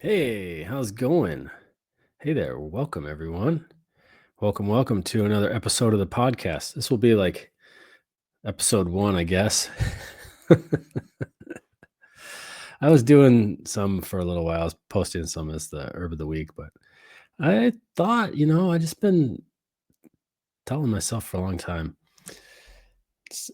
Hey, how's it going? Hey there, welcome everyone. Welcome to another episode of the podcast. This will be like episode one, I guess. I was doing some for a little while. I was posting some as the herb of the week, but I thought, I just been telling myself for a long time,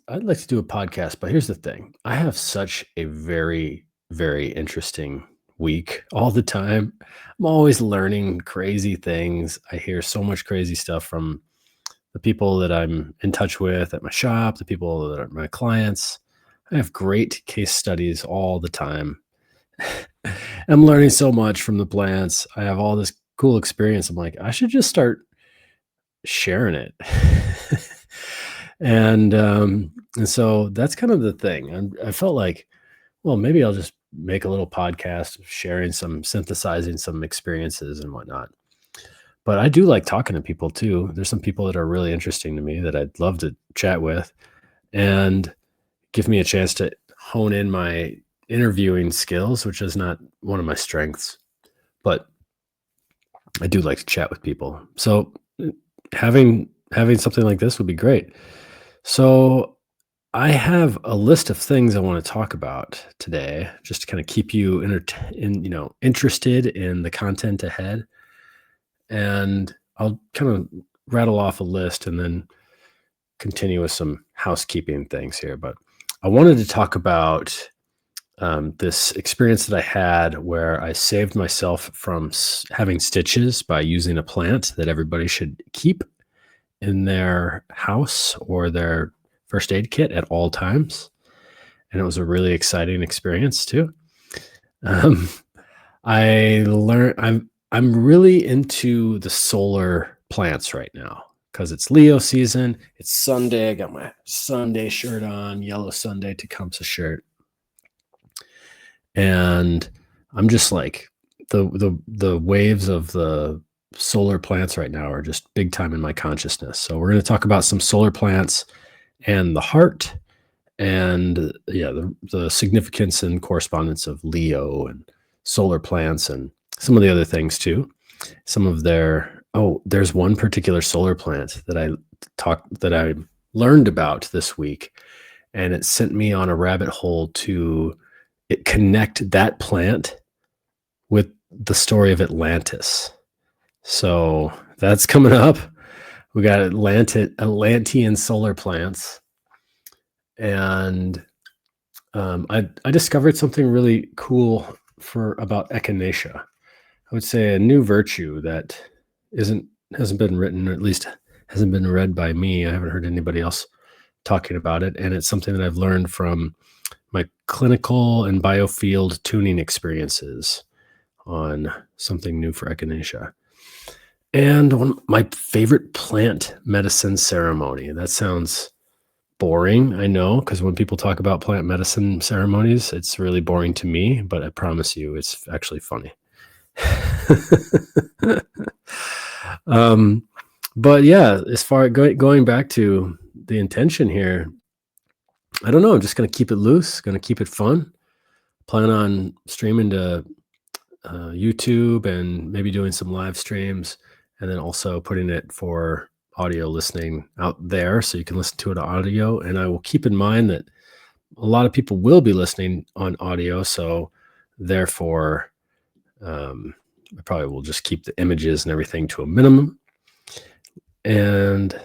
I'd like to do a podcast, but here's the thing. I have such a very, very interesting week all the time. I'm always learning crazy things. I hear so much crazy stuff from the people that I'm in touch with at my shop, the people that are my clients. I have great case studies all the time. I'm learning so much from the plants. I have all this cool experience. I'm like, I should just start sharing it. And so that's kind of the thing. I felt like, well, maybe I'll just make a little podcast sharing some synthesizing some experiences and whatnot. But I do like talking to people too. There's some people that are really interesting to me that I'd love to chat with and give me a chance to hone in my interviewing skills, which is not one of my strengths, but I do like to chat with people. So having something like this would be great. So I have a list of things I want to talk about today, just to kind of keep you interested in the content ahead. And I'll kind of rattle off a list and then continue with some housekeeping things here. But I wanted to talk about this experience that I had where I saved myself from having stitches by using a plant that everybody should keep in their house or their first aid kit at all times. And it was a really exciting experience too. Um, I learned I'm really into the solar plants right now because it's Leo season. It's Sunday. I got my Sunday shirt on, yellow Sunday Tecumseh shirt, and I'm just like the waves of the solar plants right now are just big time in my consciousness. So we're going to talk about some solar plants and the heart, and yeah, the significance and correspondence of Leo and solar plants and some of the other things too. Some of there's one particular solar plant that I learned about this week, and it sent me on a rabbit hole to connect that plant with the story of Atlantis. So that's coming up. We got Atlantean solar plants, and I discovered something really cool about echinacea. I would say a new virtue that hasn't been written, or at least hasn't been read by me. I haven't heard anybody else talking about it, and it's something that I've learned from my clinical and biofield tuning experiences on something new for echinacea. And my favorite plant medicine ceremony. That sounds boring, I know, because when people talk about plant medicine ceremonies, it's really boring to me, but I promise you it's actually funny. um, but yeah, as far going back to the intention here, I don't know. I'm just going to keep it loose, going to keep it fun. Plan on streaming to YouTube and maybe doing some live streams, and then also putting it for audio listening out there so you can listen to it on audio. And I will keep in mind that a lot of people will be listening on audio, so therefore I probably will just keep the images and everything to a minimum. And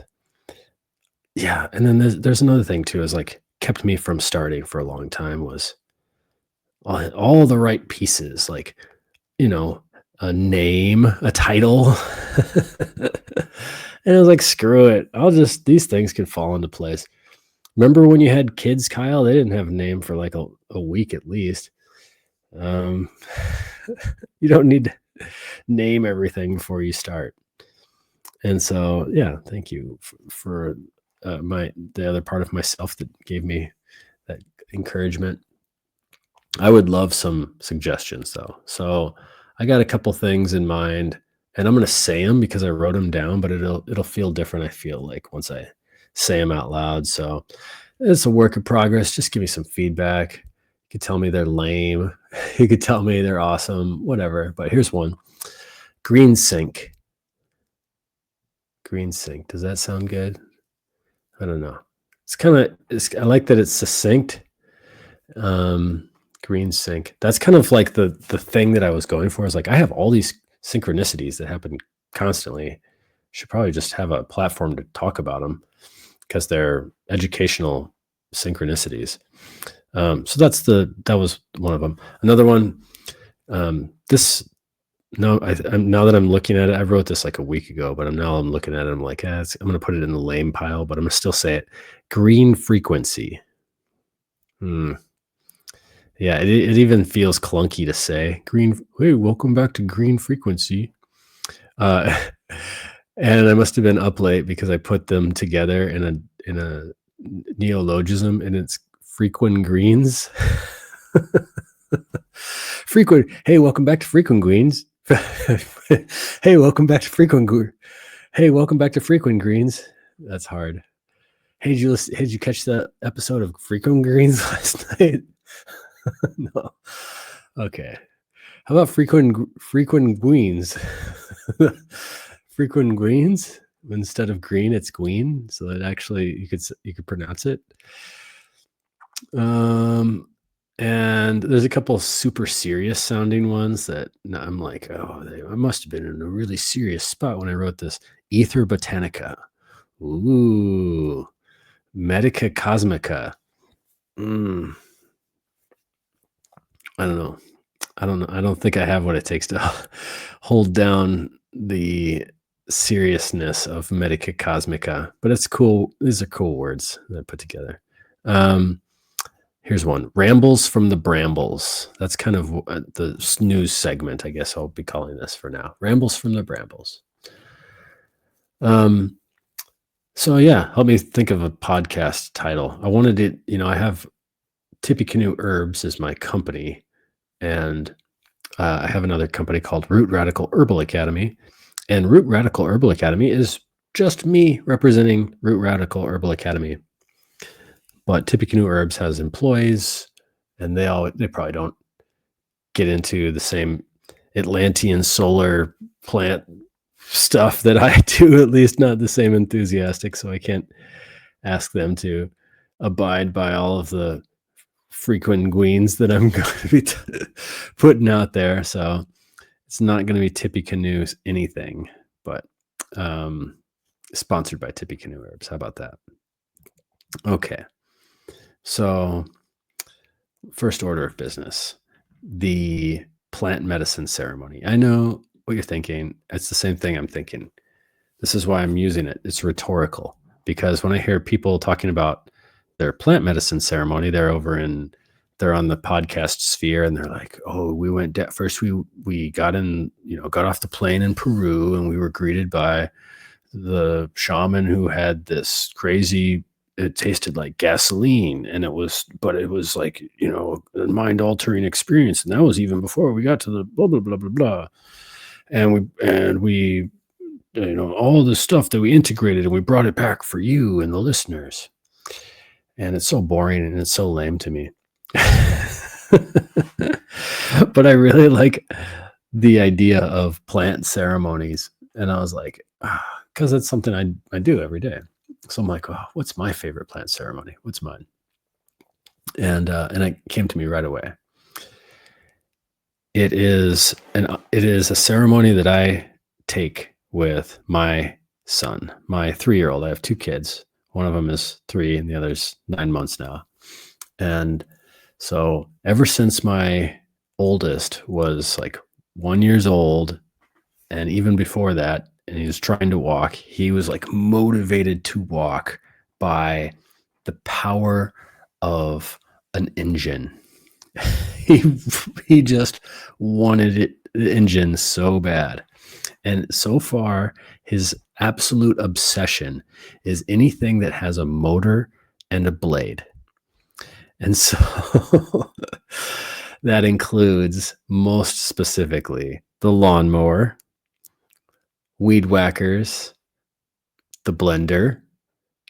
yeah, and then there's another thing too, is like kept me from starting for a long time was all the right pieces, like, a name, a title. And I was like, screw it. These things can fall into place. Remember when you had kids, Kyle? They didn't have a name for like a week at least. You don't need to name everything before you start. And so, yeah, thank you for the other part of myself that gave me that encouragement. I would love some suggestions though. So I got a couple things in mind, and I'm going to say them because I wrote them down, but it'll feel different, I feel like, once I say them out loud. So it's a work in progress. Just give me some feedback. You could tell me they're lame. You could tell me they're awesome, whatever. But here's one. Green sync. Green sync. Does that sound good? I don't know. It's kind of, I like that it's succinct. Um, Green sync. That's kind of like the thing that I was going for. Is like, I have all these synchronicities that happen constantly. Should probably just have a platform to talk about them because they're educational synchronicities. So that was one of them. Another one. This No, now that I'm looking at it, I wrote this like a week ago, but I'm looking at it. I'm like, I'm going to put it in the lame pile, but I'm going to still say it. Green frequency. Hmm. Yeah, it even feels clunky to say green. Hey, welcome back to green frequency. Uh, and I must have been up late because I put them together in a neologism, and it's frequent greens. Frequent. Hey, welcome back to frequent greens. Hey, welcome back to frequent. Hey, welcome back to frequent greens. That's hard. Hey, did you catch the episode of Frequent Greens last night? No. Okay. How about frequent greens? Frequent greens. Instead of green, it's green, so that actually you could pronounce it. And there's a couple super serious sounding ones that I'm like, oh, I must have been in a really serious spot when I wrote this. Ether Botanica. Ooh. Medica Cosmica. I don't know. I don't think I have what it takes to hold down the seriousness of Medica Cosmica, but it's cool. These are cool words that I put together. Here's one. Rambles from the Brambles. That's kind of the news segment, I guess I'll be calling this for now. Rambles from the Brambles. So yeah, help me think of a podcast title. I wanted it, I have Tippecanoe Herbs as my company, and I have another company called Root Radical Herbal Academy, and Root Radical Herbal Academy is just me representing Root Radical Herbal Academy. But Tippecanoe Herbs has employees, and they probably don't get into the same Atlantean solar plant stuff that I do, at least not the same enthusiastic. So I can't ask them to abide by all of the frequent greens that I'm going to be putting out there. So it's not going to be Tippecanoe anything, but sponsored by Tippecanoe Herbs. How about that? Okay. So first order of business, the plant medicine ceremony. I know what you're thinking. It's the same thing I'm thinking. This is why I'm using it. It's rhetorical, because when I hear people talking about their plant medicine ceremony, they're on the podcast sphere, and they're like, oh, we went first. We got off the plane in Peru, and we were greeted by the shaman who had this crazy, it tasted like gasoline, and it was like, a mind altering experience. And that was even before we got to the blah, blah, blah, blah, blah. And we, all the stuff that we integrated, and we brought it back for you and the listeners. And it's so boring and it's so lame to me. But I really like the idea of plant ceremonies. And I was like, because it's something I do every day. So I'm like, oh, what's my favorite plant ceremony? What's mine? And it came to me right away. It is a ceremony that I take with my son, my 3-year-old. I have 2 kids. One of them is 3 and the other's 9 months now. And so ever since my oldest was like 1 year old, and even before that, and he was trying to walk, he was like motivated to walk by the power of an engine. he just wanted the engine so bad. And so far, his absolute obsession is anything that has a motor and a blade. And so that includes, most specifically, the lawnmower, weed whackers, the blender,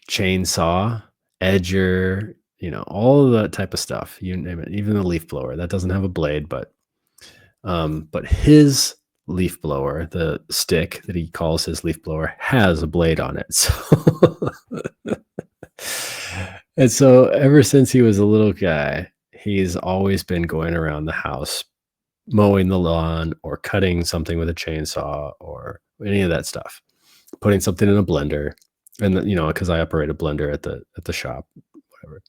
chainsaw, edger, all of that type of stuff. You name it, even the leaf blower that doesn't have a blade, but his leaf blower, the stick that he calls his leaf blower, has a blade on it. So, and so ever since he was a little guy, he's always been going around the house mowing the lawn or cutting something with a chainsaw or any of that stuff, putting something in a blender. And because I operate a blender at the shop, whatever.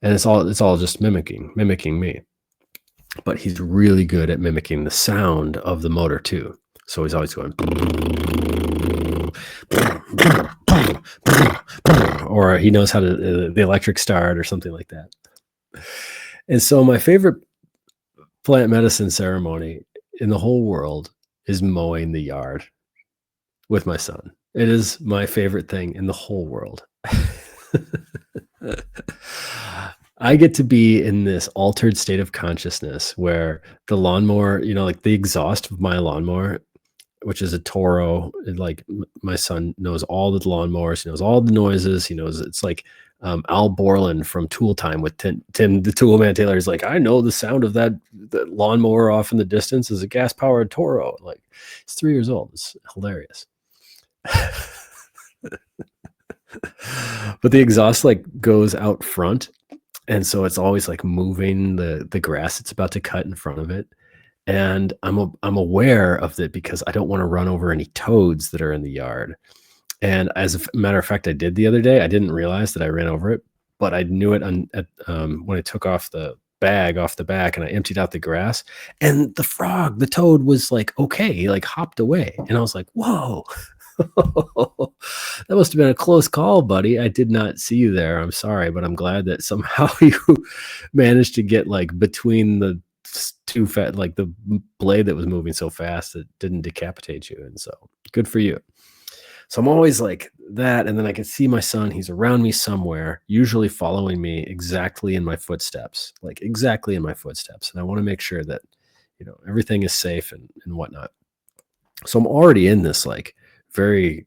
And it's all just mimicking me. But he's really good at mimicking the sound of the motor too. So he's always going, or he knows how to the electric start or something like that. And so my favorite plant medicine ceremony in the whole world is mowing the yard with my son. It is my favorite thing in the whole world. I get to be in this altered state of consciousness where the lawnmower, like the exhaust of my lawnmower, which is a Toro, my son knows all the lawnmowers, he knows all the noises, he knows it's like Al Borland from Tool Time with Tim the Tool Man Taylor. He's like, I know the sound of that lawnmower off in the distance is a gas powered Toro. Like, he's 3 years old. It's hilarious. But the exhaust goes out front, and so it's always moving the grass it's about to cut in front of it. And I'm aware of it because I don't want to run over any toads that are in the yard. And as a matter of fact, I did the other day. I didn't realize that I ran over it, but I knew it when I took off the bag off the back and I emptied out the grass. And the toad was okay, he hopped away. And I was like, whoa. That must have been a close call, buddy. I did not see you there. I'm sorry, but I'm glad that somehow you managed to get between the two the blade that was moving so fast that didn't decapitate you. And so good for you. So I'm always like that. And then I can see my son, he's around me somewhere, usually following me exactly in my footsteps. And I want to make sure that, everything is safe and whatnot. So I'm already in this very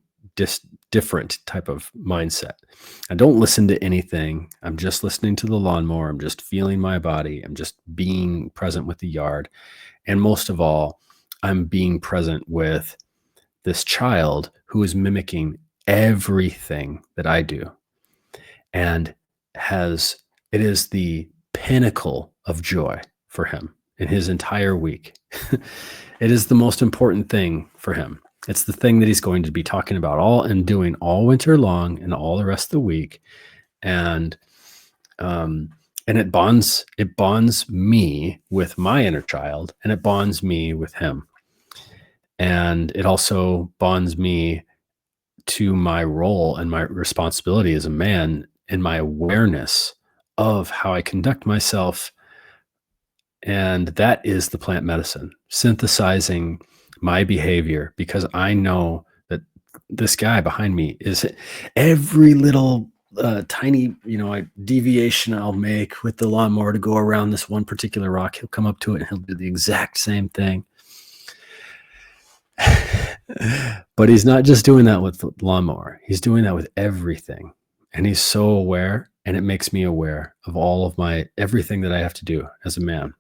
different type of mindset. I don't listen to anything. I'm just listening to the lawnmower. I'm just feeling my body. I'm just being present with the yard. And most of all, I'm being present with this child who is mimicking everything that I do. And it is the pinnacle of joy for him in his entire week. It is the most important thing for him. It's the thing that he's going to be talking about and doing all winter long and all the rest of the week. And it bonds me with my inner child, and it bonds me with him. And it also bonds me to my role and my responsibility as a man and my awareness of how I conduct myself. And that is the plant medicine, synthesizing my behavior, because I know that this guy behind me is every little tiny, deviation I'll make with the lawnmower to go around this one particular rock. He'll come up to it and he'll do the exact same thing. But he's not just doing that with the lawnmower. He's doing that with everything. And he's so aware, and it makes me aware of all of everything that I have to do as a man.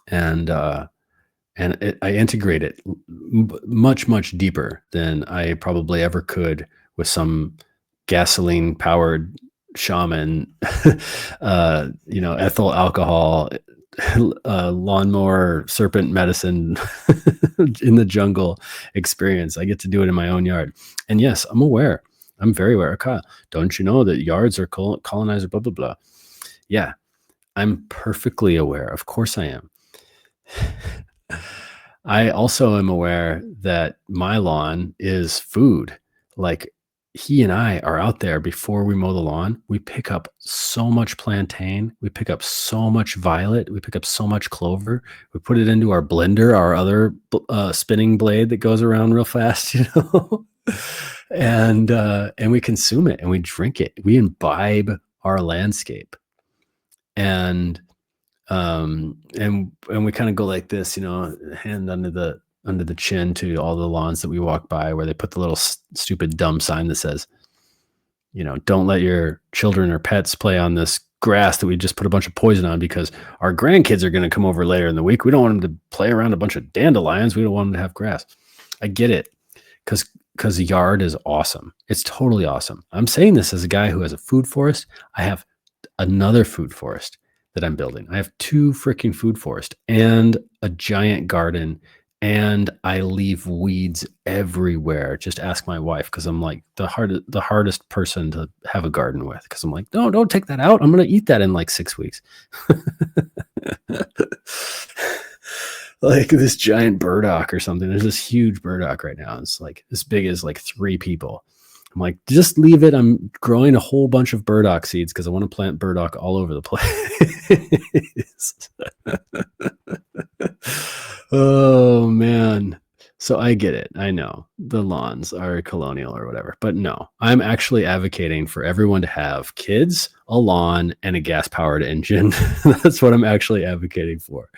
And I integrate it much, much deeper than I probably ever could with some gasoline-powered shaman, ethyl alcohol, lawnmower, serpent medicine in the jungle experience. I get to do it in my own yard. And yes, I'm aware. I'm very aware. Kyle, don't you know that yards are colonizer, blah, blah, blah. Yeah, I'm perfectly aware. Of course I am. I also am aware that my lawn is food. He and I are out there before we mow the lawn. We pick up so much plantain. We pick up so much violet. We pick up so much clover. We put it into our blender, our other spinning blade that goes around real fast, and we consume it and we drink it. We imbibe our landscape. And we kind of go like this, hand under the chin to all the lawns that we walk by, where they put the little stupid dumb sign that says, don't let your children or pets play on this grass that we just put a bunch of poison on because our grandkids are going to come over later in the week. We don't want them to play around a bunch of dandelions. We don't want them to have grass. I get it, because the yard is awesome. It's totally awesome. I'm saying this as a guy who has a food forest. I have another food forest that I'm building. I have 2 freaking food forests and a giant garden, and I leave weeds everywhere. Just ask my wife, because I'm like the hardest person to have a garden with, because I'm like, no, don't take that out. I'm going to eat that in like 6 weeks. Like this giant burdock or something. There's this huge burdock right now. It's like as big as like 3 people. I'm like, just leave it. I'm growing a whole bunch of burdock seeds because I want to plant burdock all over the place. Oh, man. So I get it. I know the lawns are colonial or whatever, but no, I'm actually advocating for everyone to have kids, a lawn, and a gas-powered engine. That's what I'm actually advocating for.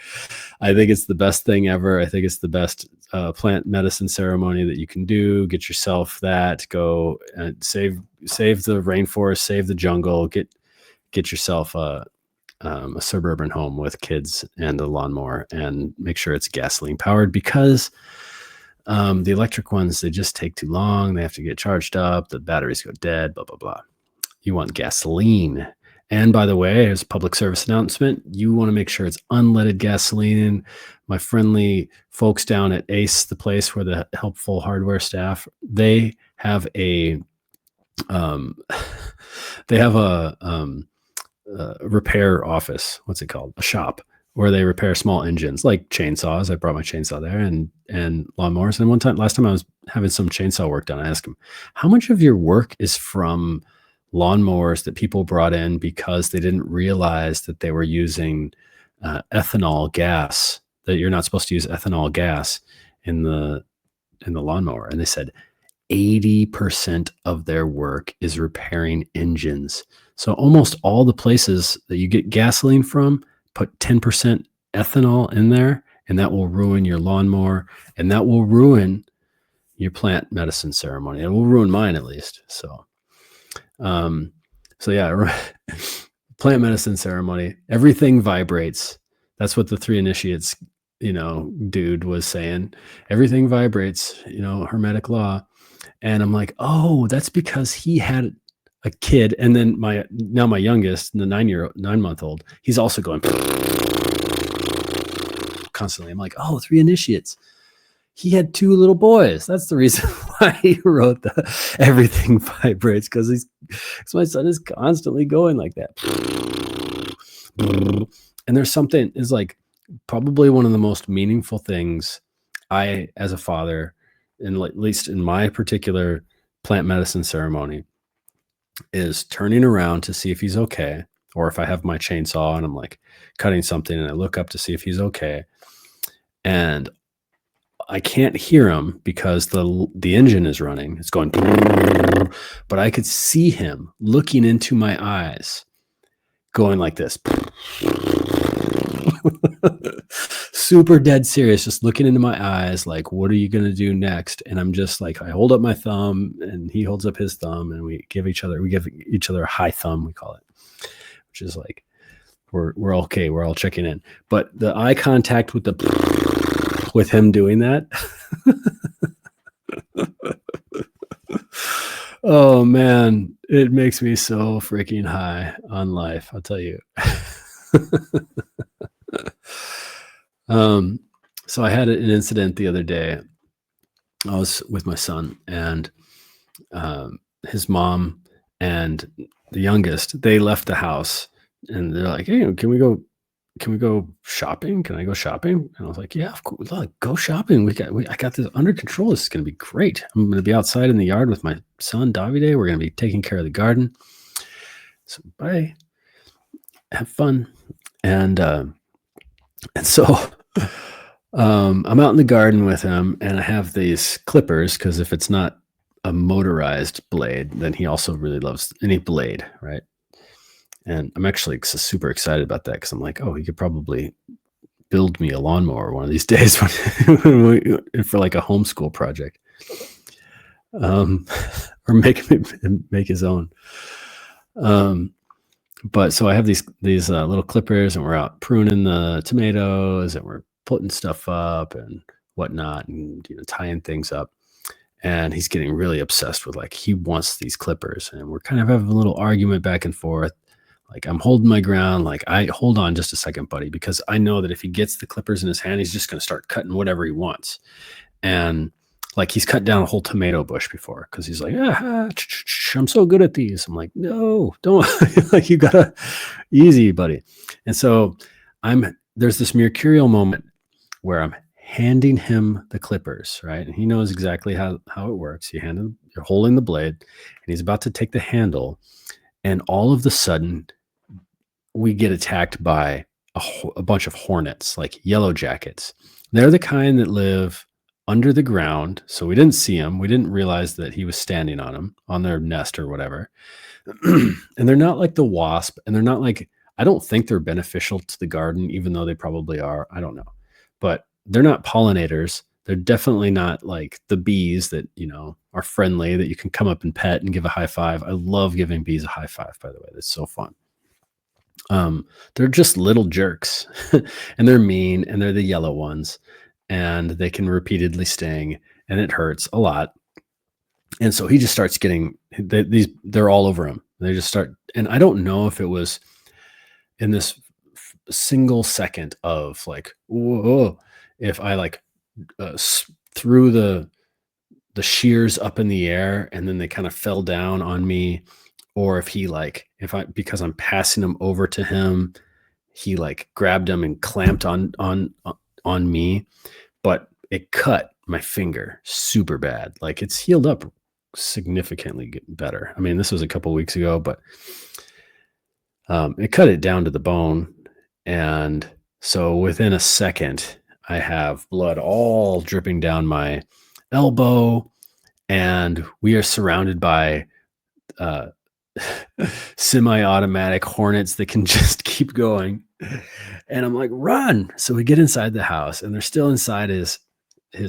I think it's the best thing ever. I think it's the best plant medicine ceremony that you can do. Get yourself that. Go and save the rainforest, save the jungle. Get yourself a suburban home with kids and a lawnmower, and make sure it's gasoline powered, because the electric ones, they just take too long. They have to get charged up. The batteries go dead, blah, blah, blah. You want gasoline. And by the way, as a public service announcement, you want to make sure it's unleaded gasoline. My friendly folks down at Ace, the place where the helpful hardware staff, they have a repair office. What's it called? A shop where they repair small engines like chainsaws. I brought my chainsaw there, and lawnmowers. And last time I was having some chainsaw work done, I asked them, how much of your work is from lawnmowers that people brought in because they didn't realize that they were using ethanol gas, that you're not supposed to use ethanol gas in the lawnmower? And they said 80% of their work is repairing engines. So almost all the places that you get gasoline from put 10% ethanol in there, and that will ruin your lawnmower, and that will ruin your plant medicine ceremony. It will ruin mine, at least. So yeah, plant medicine ceremony, everything vibrates. That's what the 3 initiates, dude was saying. Everything vibrates, hermetic law. And I'm like, oh, that's because he had a kid. And then my youngest, the 9-month-old, he's also going constantly. I'm like, oh, 3 initiates. He had 2 little boys. That's the reason why he wrote the everything vibrates, because my son is constantly going like that. And there's something is like probably one of the most meaningful things I, as a father, and at least in my particular plant medicine ceremony, is turning around to see if he's okay. Or if I have my chainsaw and I'm like cutting something and I look up to see if he's okay, and I can't hear him because the engine is running. It's going, but I could see him looking into my eyes, going like this. Super dead serious, just looking into my eyes like, what are you going to do next? And I'm just like, I hold up my thumb and he holds up his thumb, and we give each other a high thumb, we call it, which is like, we're okay. We're all checking in. But the eye contact with him doing that. Oh man, it makes me so freaking high on life, I'll tell you. So I had an incident the other day. I was with my son, and his mom and the youngest, they left the house, and they're like, hey, can we go shopping? Can I go shopping? And I was like, yeah, of course. Look, go shopping. I got this under control. This is going to be great. I'm going to be outside in the yard with my son, Davide. We're going to be taking care of the garden. So bye. Have fun. And so I'm out in the garden with him, and I have these clippers, because if it's not a motorized blade, then he also really loves any blade, right? And I'm actually super excited about that, because I'm like, oh, he could probably build me a lawnmower one of these days for like a homeschool project, or or make his own. Um, but so I have these little clippers, and we're out pruning the tomatoes, and we're putting stuff up and whatnot, and tying things up. And he's getting really obsessed with, like, he wants these clippers, and we're kind of having a little argument back and forth. Like, I'm holding my ground, like, I hold on just a second, buddy, because I know that if he gets the clippers in his hand, he's just going to start cutting whatever he wants. And like, he's cut down a whole tomato bush before, because he's like, I'm so good at these. I'm like, no, don't. Like, you gotta, easy, buddy. And so there's this mercurial moment where I'm handing him the clippers, right? And he knows exactly how it works. You're holding the blade, and he's about to take the handle, and all of the sudden we get attacked by a bunch of hornets, like yellow jackets. They're the kind that live under the ground, so we didn't see them. We didn't realize that he was standing on them, on their nest or whatever. And they're not like the wasp, and they're not like, I don't think they're beneficial to the garden, even though they probably are. I don't know. But they're not pollinators. They're definitely not like the bees that, are friendly, that you can come up and pet and give a high five. I love giving bees a high five, by the way. That's so fun. They're just little jerks, and they're mean, and they're the yellow ones, and they can repeatedly sting, and it hurts a lot. And so he just starts getting they're all over him. They just start, and I don't know if it was in this single second of like, whoa, if I like threw the shears up in the air and then they kind of fell down on me, or if because I'm passing them over to him, he like grabbed them and clamped on me, but it cut my finger super bad. Like, it's healed up significantly better. I mean, this was a couple weeks ago, but it cut it down to the bone. And so within a second, I have blood all dripping down my elbow, and we are surrounded by semi-automatic hornets that can just keep going. And I'm like, run. So we get inside the house, and they're still inside his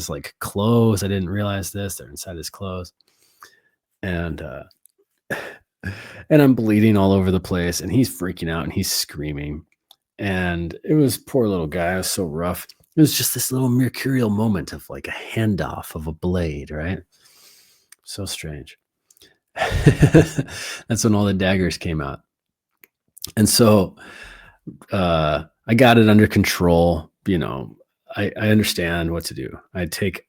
like clothes. I didn't realize this. They're inside his clothes. And and I'm bleeding all over the place, and he's freaking out and he's screaming. And it was, poor little guy. It was so rough. It was just this little mercurial moment of like a handoff of a blade, right? So strange. That's when all the daggers came out. And so I got it under control. I understand what to do. I take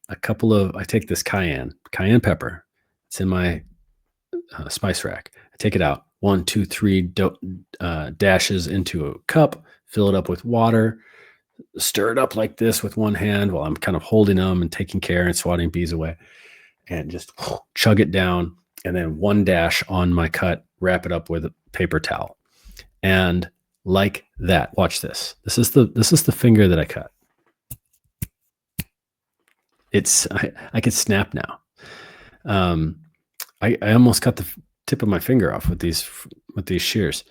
this cayenne pepper. It's in my spice rack. I take it out, 1, 2, 3 dashes into a cup, fill it up with water, stir it up like this with one hand while I'm kind of holding them and taking care and swatting bees away, and just chug it down. And then 1 dash on my cut, wrap it up with a paper towel. And like that, watch this. This is the finger that I cut. I could snap now. I almost cut the tip of my finger off with these shears,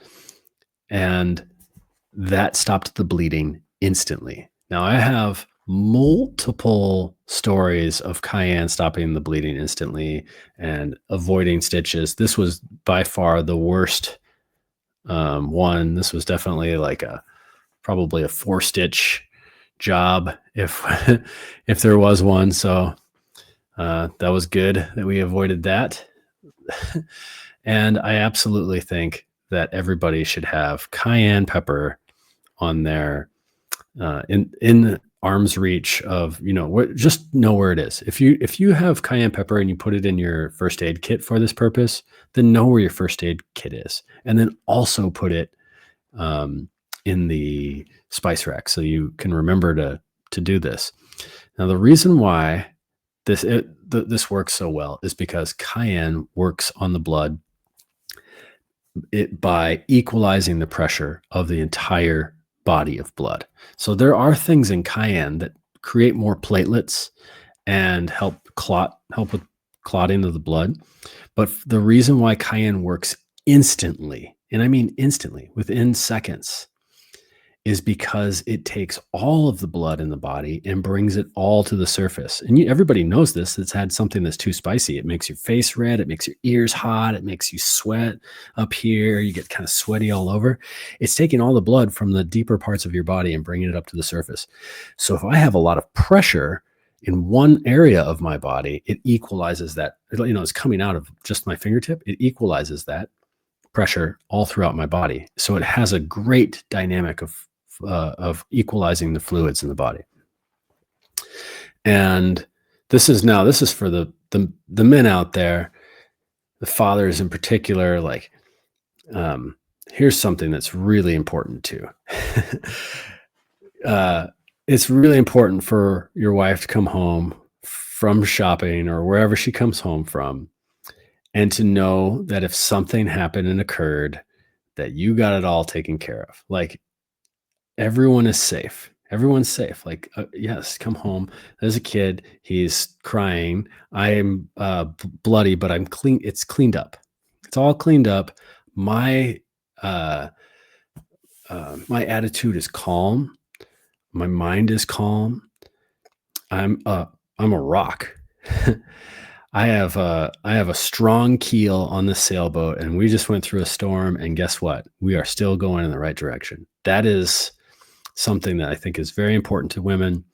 and that stopped the bleeding instantly. Now, I have multiple stories of cayenne stopping the bleeding instantly and avoiding stitches. This was by far the worst one. This was definitely like probably a 4-stitch job if if there was one. So that was good that we avoided that. And I absolutely think that everybody should have cayenne pepper on their in arm's reach of, just know where it is. If you have cayenne pepper and you put it in your first aid kit for this purpose, then know where your first aid kit is, and then also put it in the spice rack so you can remember to do this. Now, the reason why this works so well is because cayenne works on the blood by equalizing the pressure of the entire body of blood. So there are things in cayenne that create more platelets and help with clotting of the blood. But the reason why cayenne works instantly, and I mean instantly, within seconds, is because it takes all of the blood in the body and brings it all to the surface. And everybody knows this. It's had something that's too spicy. It makes your face red. It makes your ears hot. It makes you sweat up here. You get kind of sweaty all over. It's taking all the blood from the deeper parts of your body and bringing it up to the surface. So if I have a lot of pressure in one area of my body, it equalizes that. It's coming out of just my fingertip. It equalizes that pressure all throughout my body. So it has a great dynamic of equalizing the fluids in the body. And this is for the men out there, the fathers in particular. Like, here's something that's really important too. It's really important for your wife to come home from shopping or wherever she comes home from, and to know that if something happened and occurred, that you got it all taken care of. Like, everyone is safe. Everyone's safe. Like, yes, come home. There's a kid. He's crying. I am bloody, but I'm clean. It's cleaned up. It's all cleaned up. My attitude is calm. My mind is calm. I'm a rock. I have a strong keel on the sailboat, and we just went through a storm, and guess what? We are still going in the right direction. That is something that I think is very important to women,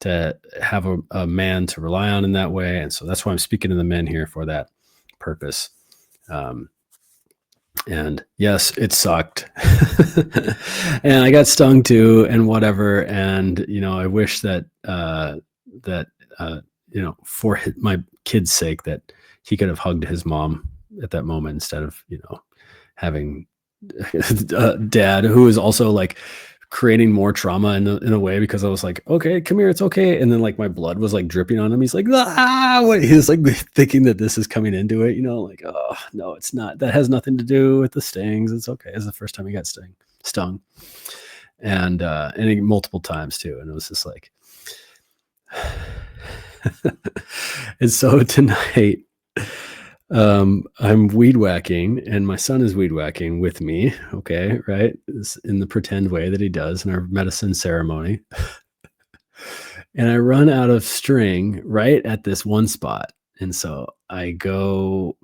to have a man to rely on in that way. And so that's why I'm speaking to the men here for that purpose. And yes, it sucked. And I got stung too and whatever. And, I wish that, for my kid's sake, that he could have hugged his mom at that moment instead of, having dad, who is also like creating more trauma in a way, because I was like, okay, come here, it's okay. And then like my blood was like dripping on him. He's like, what? He's like thinking that this is coming into it, like, oh no, it's not. That has nothing to do with the stings. It's okay. It's the first time he got stung. And multiple times too. And it was just like, and so tonight, I'm weed whacking, and my son is weed whacking with me. Okay. Right. In the pretend way that he does in our medicine ceremony. And I run out of string right at this one spot. And so I go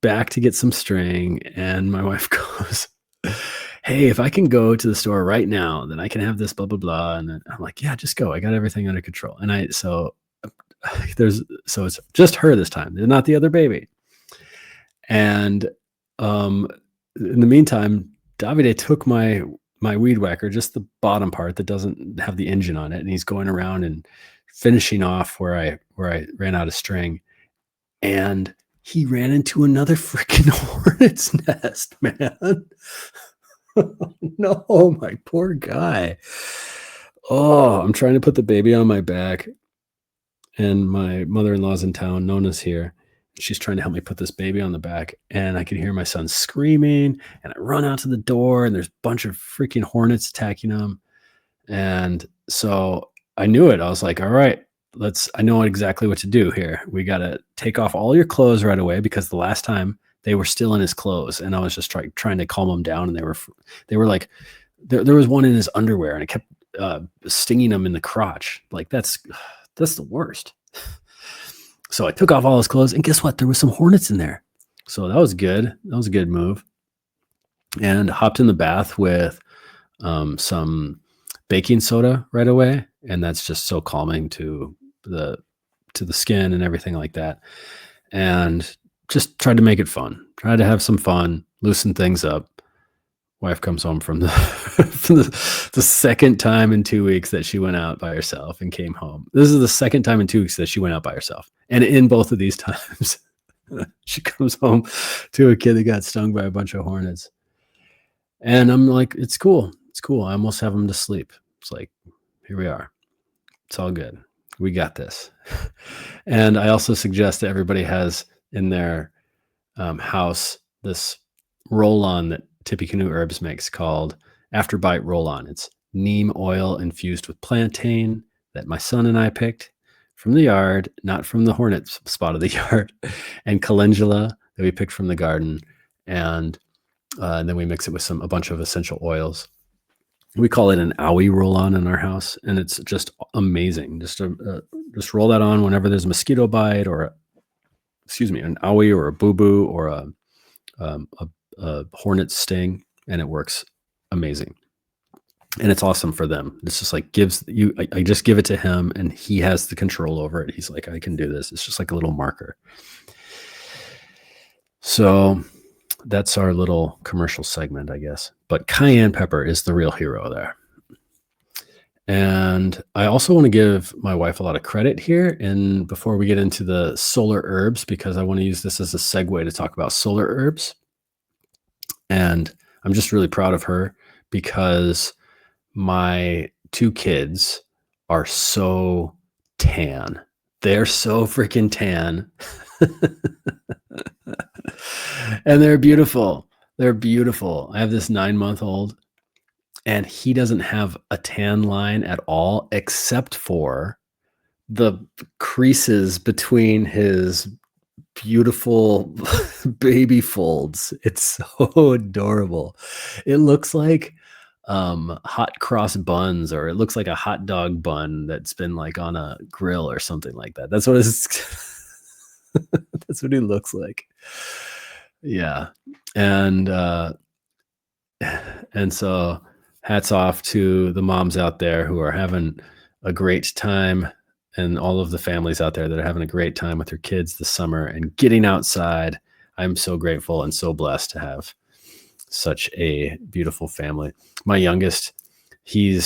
back to get some string, and my wife goes, hey, if I can go to the store right now, then I can have this, blah, blah, blah. And then I'm like, yeah, just go. I got everything under control. And so it's just her this time, not the other baby. And in the meantime, Davide took my weed whacker, just the bottom part that doesn't have the engine on it, and he's going around and finishing off where I ran out of string. And he ran into another freaking hornet's nest, man. No, my poor guy. Oh, I'm trying to put the baby on my back, and my mother-in-law's in town, Nona's here. She's trying to help me put this baby on the back, and I can hear my son screaming, and I run out to the door, and there's a bunch of freaking hornets attacking him. And so I knew it. I was like, all right, I know exactly what to do here. We got to take off all your clothes right away, because the last time they were still in his clothes, and I was just trying to calm them down. And they were like, there was one in his underwear, and it kept stinging him in the crotch. Like, that's the worst. So I took off all his clothes, and guess what? There was some hornets in there. So that was good. That was a good move. And hopped in the bath with some baking soda right away. And that's just so calming to the skin and everything like that. And just tried to make it fun. Tried to have some fun, loosen things up. Wife comes home from the second time in 2 weeks that she went out by herself and came home. This is the second time in 2 weeks that she went out by herself. And in both of these times, she comes home to a kid that got stung by a bunch of hornets. And I'm like, it's cool. It's cool. I almost have him to sleep. It's like, here we are. It's all good. We got this. And I also suggest that everybody has in their house this roll-on that Tippecanoe Herbs makes called Afterbite Roll-On. It's neem oil infused with plantain that my son and I picked from the yard, not from the hornet spot of the yard, and calendula that we picked from the garden. And then we mix it with a bunch of essential oils. We call it an owie roll-on in our house, and it's just amazing. Just roll that on whenever there's a mosquito bite or excuse me, an owie or a boo-boo or um, a, a hornet sting, and it works amazing. And it's awesome for them. It's just like gives you. I just give it to him, and he has the control over it. He's like, I can do this. It's just like a little marker. So that's our little commercial segment, I guess. But cayenne pepper is the real hero there. And I also want to give my wife a lot of credit here. And before we get into the solar herbs, because I want to use this as a segue to talk about solar herbs. And I'm just really proud of her because my two kids are so tan. They're so freaking tan. And they're beautiful. They're beautiful. I have this 9-month-old, and he doesn't have a tan line at all, except for the creases between his beautiful baby folds. It's so adorable. It looks like hot cross buns, or it looks like a hot dog bun that's been like on a grill or something like that. That's what that's what he looks like. Yeah. And and so hats off to the moms out there who are having a great time, and all of the families out there that are having a great time with their kids this summer and getting outside. I'm so grateful and so blessed to have such a beautiful family. My youngest, he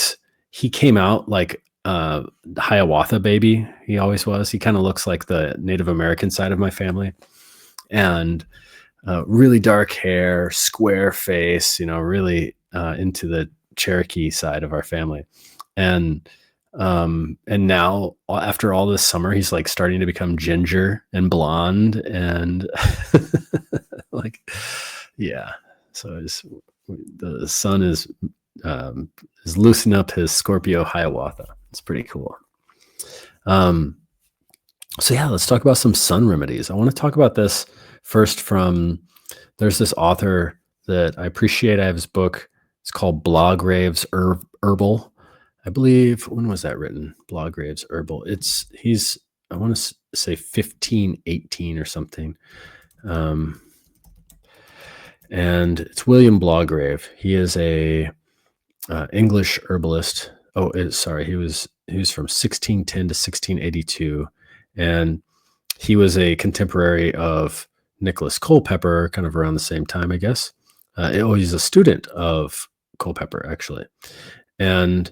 came out like Hiawatha baby. He always was. He kind of looks like the Native American side of my family, and really dark hair, square face, really into the Cherokee side of our family. And now after all this summer, he's like starting to become ginger and blonde and like, yeah. So the sun is loosening up his Scorpio Hiawatha. It's pretty cool. So yeah, let's talk about some sun remedies. I want to talk about this first there's this author that I appreciate. I have his book. It's called Bloggrave's Herbal. I believe, when was that written? Bloggrave's Herbal. I want to say 1518 or something. And it's William Bloggrave. He is a English herbalist. Sorry, he was from 1610 to 1682, and he was a contemporary of Nicholas Culpeper, kind of around the same time, I guess. He's a student of Culpeper, actually. And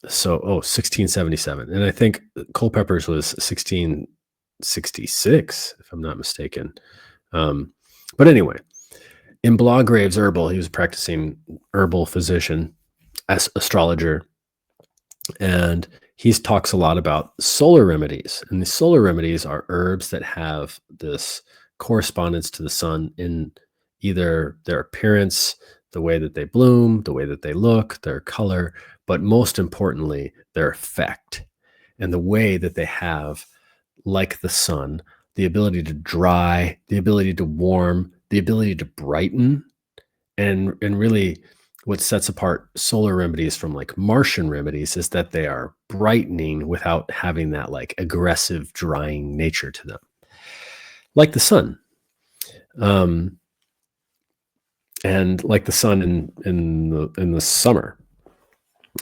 so, 1677. And I think Culpeper's was 1666, if I'm not mistaken. But anyway, in Bloggrave's Herbal, he was practicing herbal physician, as astrologer, and he talks a lot about solar remedies. And the solar remedies are herbs that have this correspondence to the sun in either their appearance, the way that they bloom, the way that they look, their color, but most importantly, their effect and the way that they have, like the sun, the ability to dry, the ability to warm, the ability to brighten, and really what sets apart solar remedies from like Martian remedies is that they are brightening without having that like aggressive drying nature to them, like the sun. And like the sun in the summer,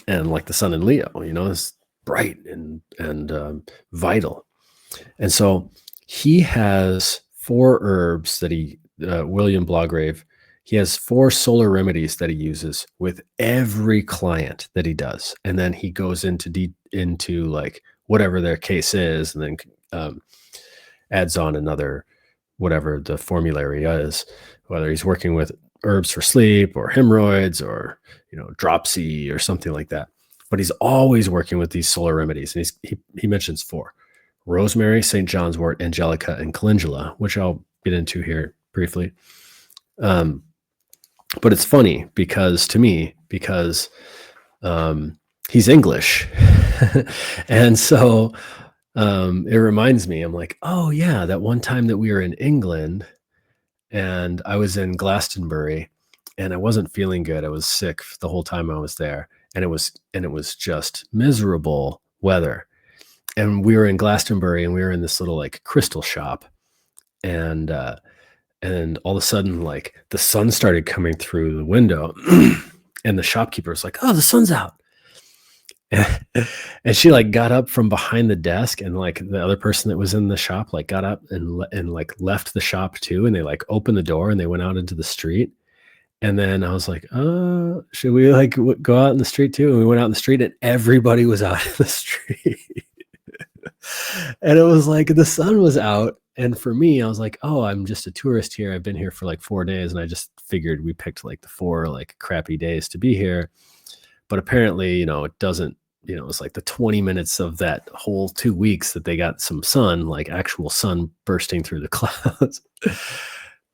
and like the sun in Leo, is bright and vital. And so he has 4 herbs that William Bloggrave, he has 4 solar remedies that he uses with every client that he does. And then he goes into like whatever their case is, and then adds on another, whatever the formulary is, whether he's working with herbs for sleep or hemorrhoids or, dropsy or something like that. But he's always working with these solar remedies. And he mentions 4: rosemary, St. John's wort, angelica, and calendula, which I'll get into here briefly. But it's funny because he's English. And so it reminds me, I'm like, oh yeah, that one time that we were in England and I was in Glastonbury, and I wasn't feeling good. I was sick the whole time I was there, and it was just miserable weather. And we were in Glastonbury, and we were in this little like crystal shop, and and all of a sudden, like the sun started coming through the window, and the shopkeeper was like, "Oh, the sun's out." And she like got up from behind the desk, and like the other person that was in the shop like got up and like left the shop too, and they like opened the door and they went out into the street. And then I was like, should we like go out in the street too? And we went out in the street, and everybody was out in the street. And it was like the sun was out, and for me I was like, oh, I'm just a tourist here. I've been here for like 4 days, and I just figured we picked like the 4 like crappy days to be here. But apparently, it doesn't, it's like the 20 minutes of that whole 2 weeks that they got some sun, like actual sun bursting through the clouds.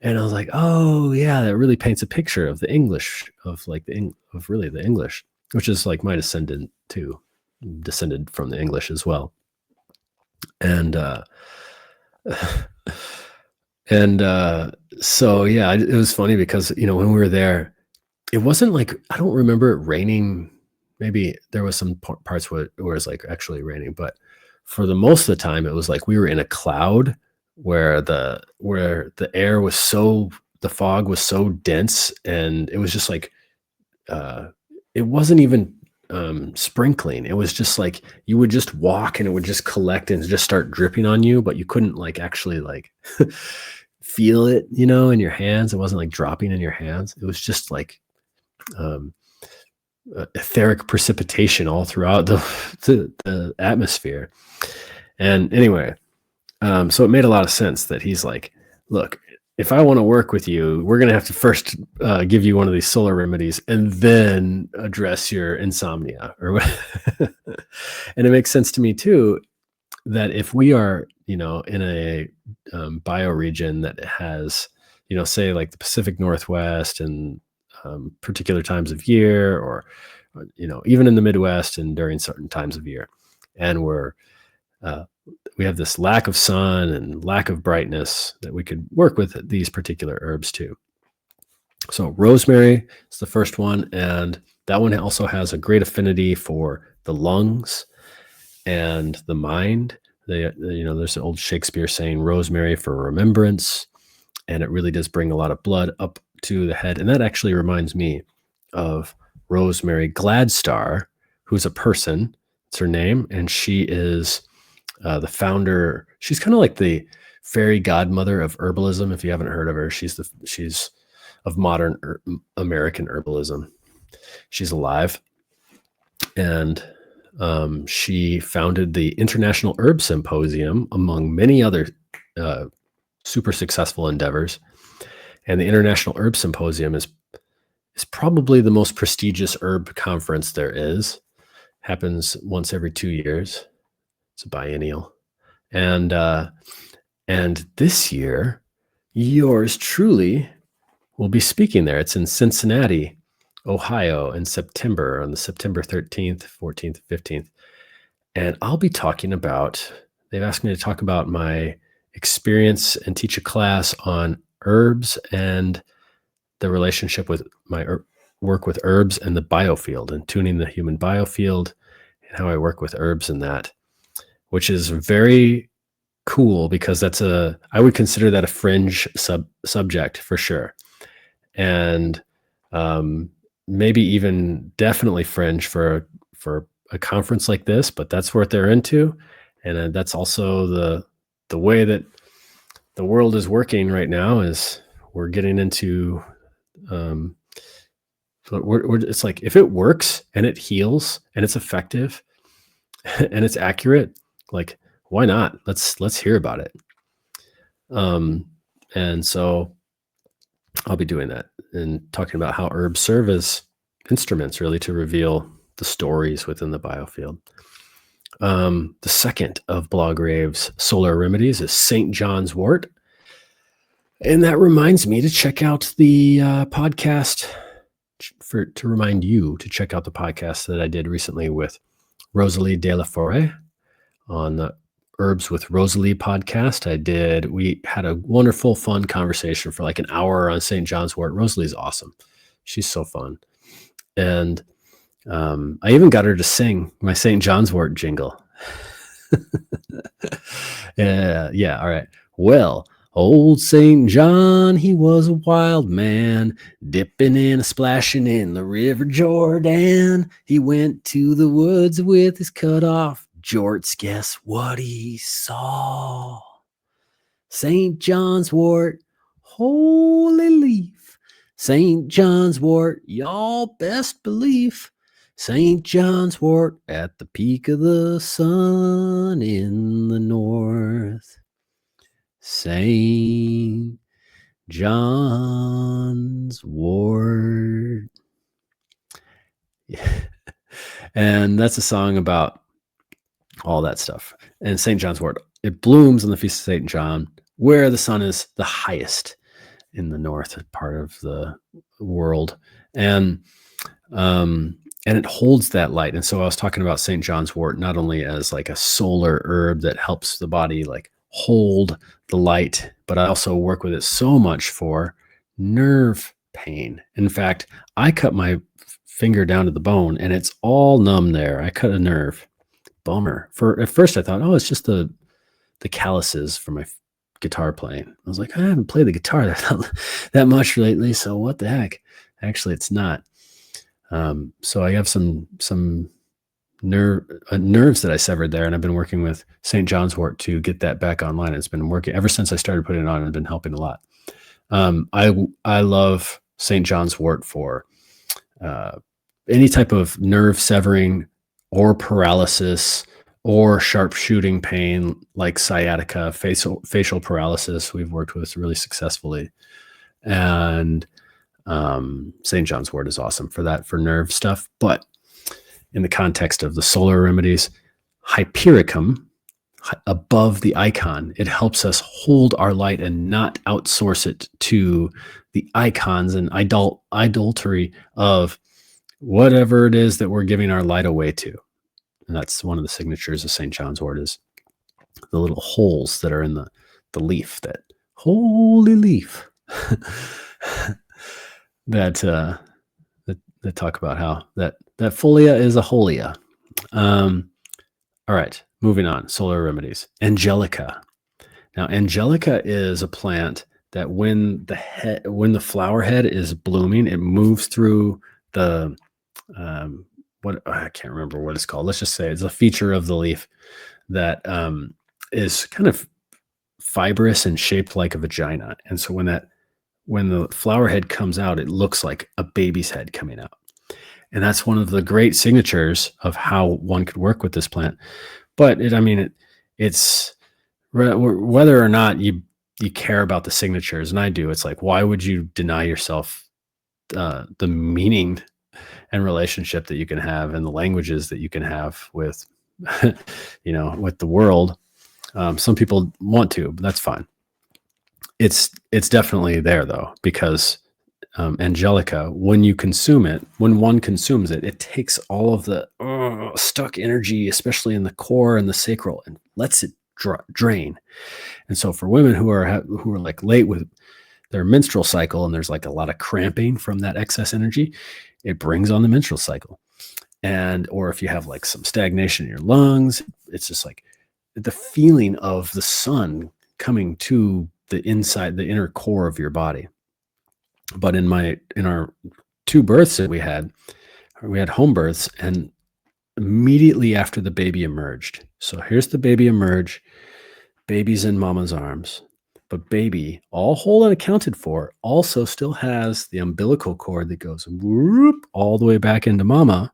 And I was like, oh yeah, that really paints a picture of the English, of like of really the English, which is like my descended from the English as well. And so yeah, it was funny because when we were there, it wasn't like, I don't remember it raining. Maybe there was some parts where it was like actually raining, but for the most of the time, it was like we were in a cloud where the air was the fog was so dense, and it was just like, it wasn't even sprinkling. It was just like you would just walk and it would just collect and just start dripping on you, but you couldn't like actually like feel it, in your hands. It wasn't like dropping in your hands. It was just like etheric precipitation all throughout the atmosphere. And anyway, so it made a lot of sense that he's like, look, if I want to work with you, we're going to have to first give you one of these solar remedies and then address your insomnia or what. And it makes sense to me too, that if we are, in a bioregion that has, say like the Pacific Northwest and particular times of year, or, even in the Midwest and during certain times of year, and we have this lack of sun and lack of brightness, that we could work with these particular herbs too. So rosemary is the first one, and that one also has a great affinity for the lungs and the mind. There's an old Shakespeare saying, rosemary for remembrance, and it really does bring a lot of blood up to the head. And that actually reminds me of Rosemary Gladstar, who's a person. It's her name, and she is the founder. She's kind of like the fairy godmother of herbalism. If you haven't heard of her, she's of modern American herbalism. She's alive, and she founded the International Herb Symposium, among many other super successful endeavors. And the International Herb Symposium is probably the most prestigious herb conference there is. Happens once every 2 years. It's a biennial. And this year, yours truly will be speaking there. It's in Cincinnati, Ohio, in September, on the September 13th, 14th, 15th. And I'll be talking about, they've asked me to talk about my experience and teach a class on herbs and the relationship with my work with herbs and the biofield, and tuning the human biofield, and how I work with herbs in that, which is very cool because I would consider that a fringe subject for sure. And maybe even definitely fringe for a conference like this, but that's what they're into. And that's also the way that the world is working right now, is we're getting into, it's like, if it works and it heals and it's effective and it's accurate, like, why not? Let's hear about it. And so I'll be doing that and talking about how herbs serve as instruments, really, to reveal the stories within the biofield. The second of Blog Rave's solar remedies is St. John's wort. And that reminds me to check out the podcast, to remind you to check out the podcast that I did recently with Rosalie de la Forêt on the Herbs with Rosalie podcast. We had a wonderful, fun conversation for like an hour on St. John's wort. Rosalie's awesome. She's so fun. And I even got her to sing my St. John's wort jingle. Yeah. All right. Well, old St. John, he was a wild man, dipping and splashing in the River Jordan. He went to the woods with his cut off jorts. Guess what he saw? St. John's wort, holy leaf. St. John's wort, y'all best believe. St. John's wort at the peak of the sun in the north. St. John's wort. And that's a song about all that stuff. And St. John's wort, it blooms on the Feast of St. John, where the sun is the highest in the north part of the world. And it holds that light. And so I was talking about St. John's wort not only as like a solar herb that helps the body like hold the light, but I also work with it so much for nerve pain. In fact, I cut my finger down to the bone and it's all numb there. I cut a nerve. Bummer. At first I thought, oh, it's just the calluses from my guitar playing. I was like, I haven't played the guitar that much lately, so what the heck? Actually, it's not. So I have some nerves that I severed there, and I've been working with St. John's wort to get that back online. It's been working ever since I started putting it on. It's been helping a lot. I love St. John's wort for any type of nerve severing or paralysis or sharp shooting pain like sciatica, facial paralysis. We've worked with really successfully, and St. John's wort is awesome for that, for nerve stuff. But in the context of the solar remedies, Hypericum above the icon, it helps us hold our light and not outsource it to the icons and idolatry of whatever it is that we're giving our light away to. And that's one of the signatures of St. John's wort, is the little holes that are in the leaf, that holy leaf that talk about how that folia is a holia. All right, moving on. Solar remedies. Angelica. Now, Angelica is a plant that when the flower head is blooming, it moves through the I can't remember what it's called. Let's just say it's a feature of the leaf that is kind of fibrous and shaped like a vagina. And so when the flower head comes out, it looks like a baby's head coming out. And that's one of the great signatures of how one could work with this plant. But it's whether or not you care about the signatures, and I do, it's like, why would you deny yourself the meaning and relationship that you can have and the languages that you can have with, with the world? Some people want to, but that's fine. It's definitely there though, because Angelica, when one consumes it, it takes all of the stuck energy, especially in the core and the sacral, and lets it drain. And so for women who are like late with their menstrual cycle, and there's like a lot of cramping from that excess energy, it brings on the menstrual cycle. Or if you have like some stagnation in your lungs, it's just like the feeling of the sun coming to the inner core of your body. But in our 2 births that we had home births, and immediately after the baby emerged. So here's the baby emerge, baby's in mama's arms, but baby, all whole and accounted for, also still has the umbilical cord that goes whoop all the way back into mama.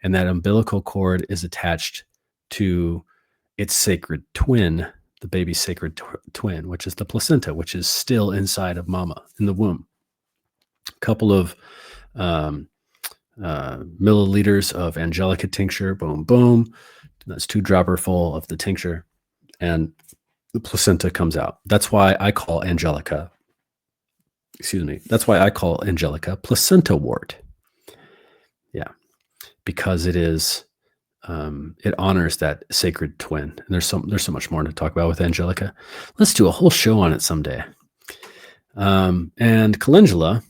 And that umbilical cord is attached to its sacred twin, the baby's sacred twin, which is the placenta, which is still inside of mama in the womb. A couple of milliliters of Angelica tincture, boom, boom. That's 2 dropper full of the tincture, and the placenta comes out. That's why I call Angelica placenta wort. Yeah, because it is, it honors that sacred twin. And there's so much more to talk about with Angelica. Let's do a whole show on it someday. And calendula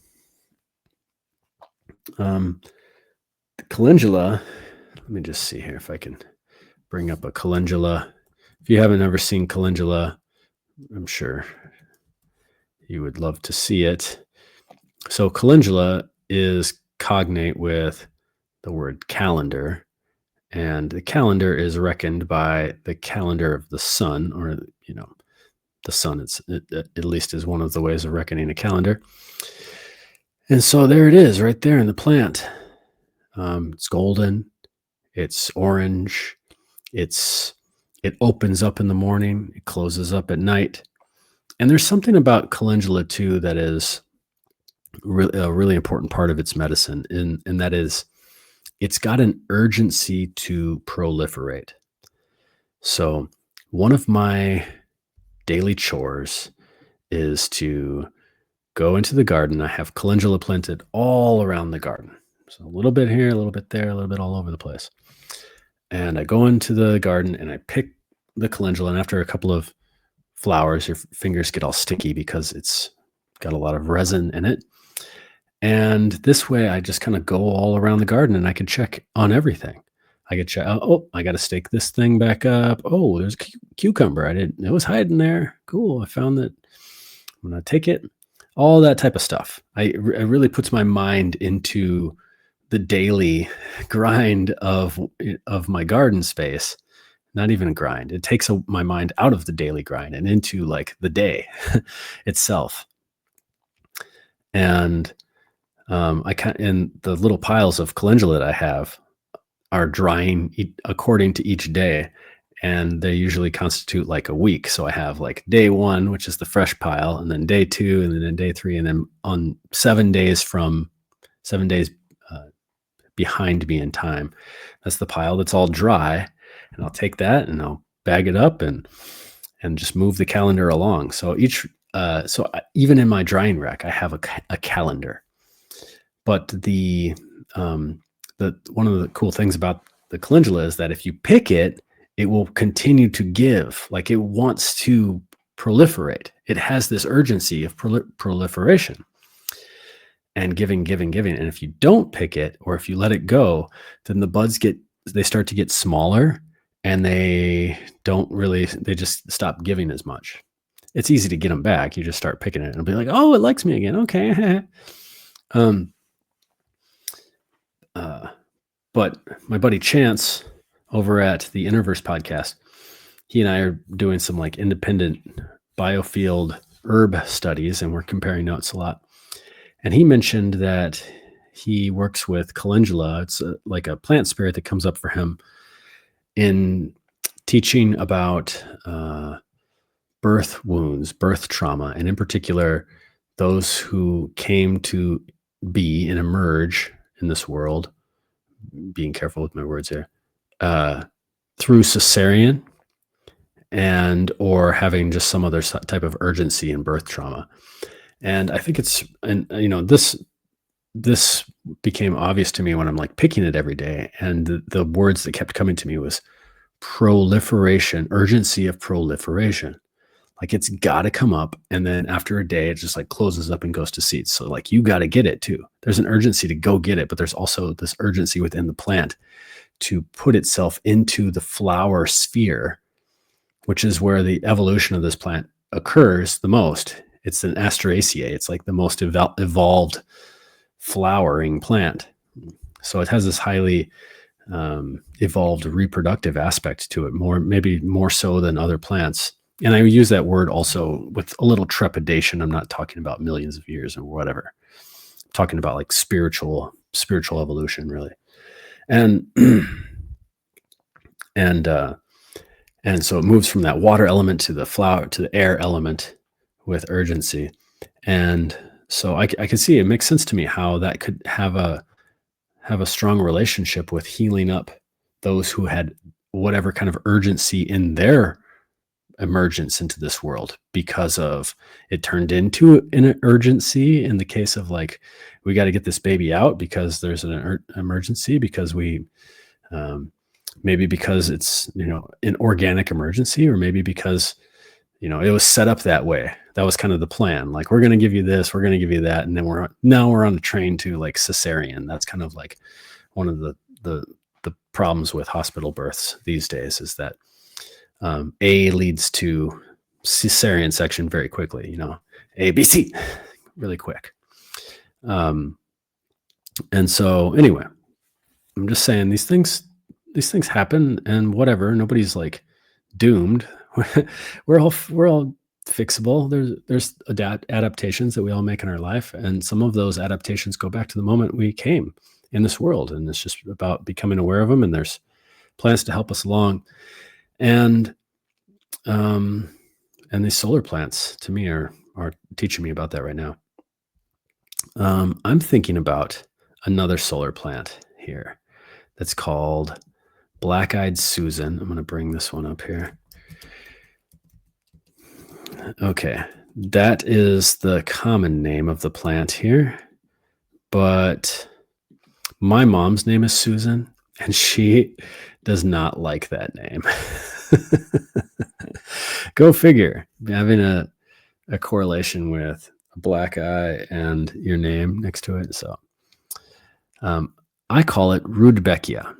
Um, Calendula. Let me just see here if I can bring up a calendula. If you haven't ever seen calendula, I'm sure you would love to see it. So calendula is cognate with the word calendar, and the calendar is reckoned by the calendar of the sun, or the sun. At least is one of the ways of reckoning a calendar. And so there it is, right there in the plant. It's golden. It's orange. It opens up in the morning. It closes up at night. And there's something about calendula too that is a really important part of its medicine, and that is it's got an urgency to proliferate. So one of my daily chores is to go into the garden. I have calendula planted all around the garden. So a little bit here, a little bit there, a little bit all over the place. And I go into the garden and I pick the calendula. And after a couple of flowers, your fingers get all sticky because it's got a lot of resin in it. And this way, I just kind of go all around the garden and I can check on everything. I could check, oh, I got to stake this thing back up. Oh, there's a cucumber. It was hiding there. Cool. I found that. I'm going to take it. All that type of stuff. It really puts my mind into the daily grind of my garden space. Not even a grind. It takes my mind out of the daily grind and into like the day itself. And and the little piles of calendula that I have are drying according to each day, and they usually constitute like a week. So I have like day 1, which is the fresh pile, and then day 2, and then day 3, and then on 7 days behind me in time, that's the pile that's all dry, and I'll take that and I'll bag it up and just move the calendar along. So even in my drying rack, I have a calendar. But one of the cool things about the calendula is that if you pick it, it will continue to give. Like it wants to proliferate. It has this urgency of proliferation and giving. And if you don't pick it, or if you let it go, then the buds start to get smaller, and they just stop giving as much. It's easy to get them back. You just start picking it and it'll be like, oh, it likes me again. Okay. But my buddy Chance over at the Interverse podcast, he and I are doing some like independent biofield herb studies, and we're comparing notes a lot. And he mentioned that he works with calendula. It's like a plant spirit that comes up for him in teaching about birth wounds, birth trauma, and in particular, those who came to be and emerge in this world, being careful with my words here, through cesarean or having just some other type of urgency in birth trauma. And I think this became obvious to me when I'm like picking it every day. And the words that kept coming to me was proliferation, urgency of proliferation. Like it's got to come up, and then after a day, it just like closes up and goes to seed. So like you got to get it too. There's an urgency to go get it, but there's also this urgency within the plant to put itself into the flower sphere, which is where the evolution of this plant occurs the most. It's an Asteraceae. It's like the most evolved flowering plant. So it has this highly evolved reproductive aspect to it, maybe more so than other plants. And I use that word also with a little trepidation. I'm not talking about millions of years or whatever. I'm talking about like spiritual evolution, really. And and so it moves from that water element to the flower to the air element with urgency. And so I can see it makes sense to me how that could have a strong relationship with healing up those who had whatever kind of urgency in their emergence into this world, because of it turned into an urgency in the case of like, we got to get this baby out because there's an emergency, because we maybe because it's an organic emergency, or maybe because it was set up that way. That was kind of the plan. Like, we're going to give you this, we're going to give you that. And then we're on a train to like cesarean. That's kind of like one of the problems with hospital births these days, is that A leads to cesarean section very quickly, A, B, C, really quick. And so anyway, I'm just saying these things happen, and whatever. Nobody's like doomed. we're all fixable. There's adaptations that we all make in our life, and some of those adaptations go back to the moment we came in this world, and it's just about becoming aware of them. And there's plants to help us along, and these solar plants to me are teaching me about that right now. I'm thinking about another solar plant here that's called Black-Eyed Susan. I'm going to bring this one up here. Okay, that is the common name of the plant here, but my mom's name is Susan, and she does not like that name. Go figure, having a correlation with a black eye and your name next to it. So I call it Rudbeckia.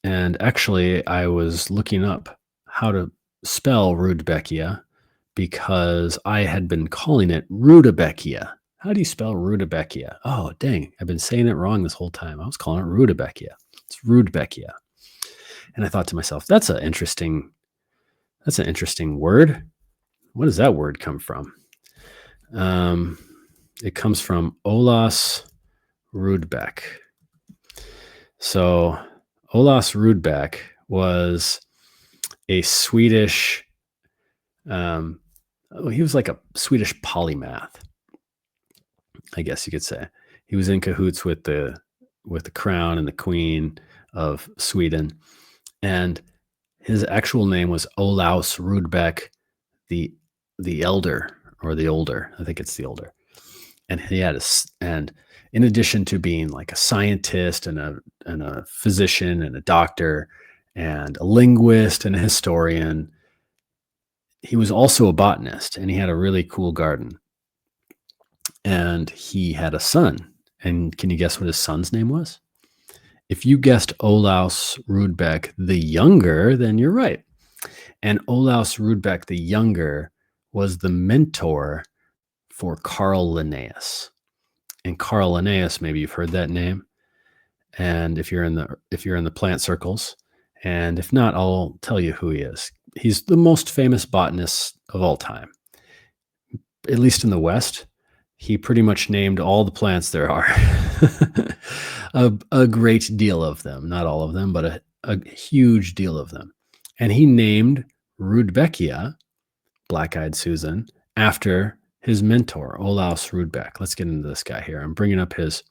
And actually, I was looking up how to spell Rudbeckia because I had been calling it Rudbeckia. How do you spell Rudbeckia? Oh, dang. I've been saying it wrong this whole time. I was calling it Rudbeckia. It's Rudbeckia. And I thought to myself, that's an interesting word. What does that word come from? It comes from Olaus Rudbeck. So Olaus Rudbeck was a Swedish, he was like a Swedish polymath, I guess you could say. He was in cahoots with the crown and the queen of Sweden. And his actual name was Olaus Rudbeck the Elder, or the Older. I think it's the Older. And he had and in addition to being like a scientist and a physician and a doctor and a linguist and a historian, he was also a botanist, and he had a really cool garden. And he had a son. And can you guess what his son's name was? If you guessed Olaus Rudbeck the Younger, then you're right. And Olaus Rudbeck the Younger was the mentor for Carl Linnaeus. And Carl Linnaeus, maybe you've heard that name. And if you're in the plant circles, and if not, I'll tell you who he is. He's the most famous botanist of all time, at least in the West. He pretty much named all the plants there are. a great deal of them, not all of them, but a huge deal of them. And he named Rudbeckia, Black-Eyed Susan, after his mentor, Olaus Rudbeck. Let's get into this guy here. I'm bringing up his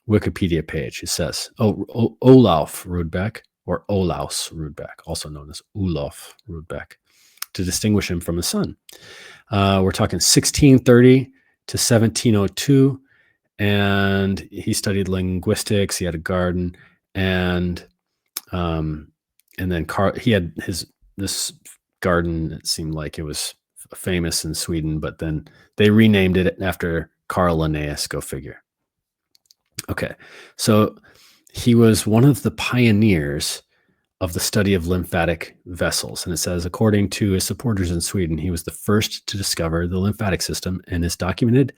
Wikipedia page. It says, Olaf Rudbeck, or Olaus Rudbeck, also known as Olof Rudbeck, to distinguish him from his son. We're talking 1630 to 1702, and he studied linguistics. He had a garden, and then he had this garden. It seemed like it was famous in Sweden, but then they renamed it after Carl Linnaeus. Go figure. Okay, so he was one of the pioneers of the study of lymphatic vessels. And it says, according to his supporters in Sweden, he was the first to discover the lymphatic system and is documented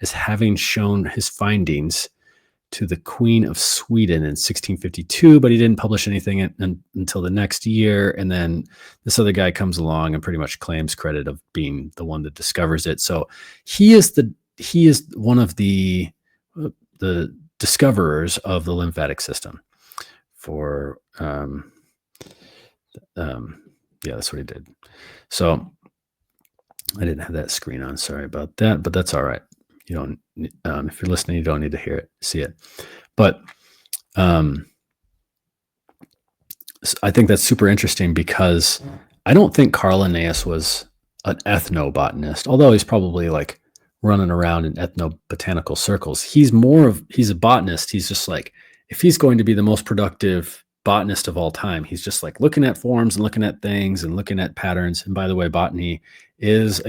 as having shown his findings to the Queen of Sweden in 1652, but he didn't publish anything until the next year. And then this other guy comes along and pretty much claims credit of being the one that discovers it. So he is one of the discoverers of the lymphatic system. That's what he did. So I didn't have that screen on. Sorry about that, but that's all right. You don't, if you're listening, you don't need to see it. But I think that's super interesting because I don't think Carl Linnaeus was an ethnobotanist, although he's probably like running around in ethnobotanical circles. He's a botanist. He's just like, if he's going to be the most productive botanist of all time. He's just like looking at forms and looking at things and looking at patterns. And by the way, botany is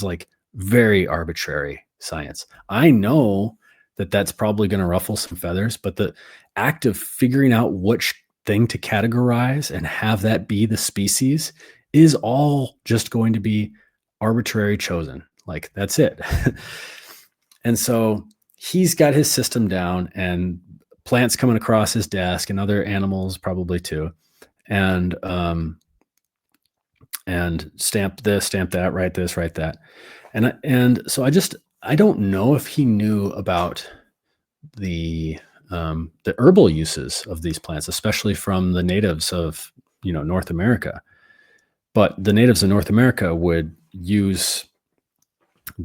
like very arbitrary science. I know that that's probably going to ruffle some feathers, but the act of figuring out which thing to categorize and have that be the species is all just going to be arbitrary chosen. Like that's it. And so he's got his system down, and plants coming across his desk and other animals probably too. And stamp this, stamp that, write this, write that. And so I don't know if he knew about the herbal uses of these plants, especially from the natives of North America. But the natives of North America would use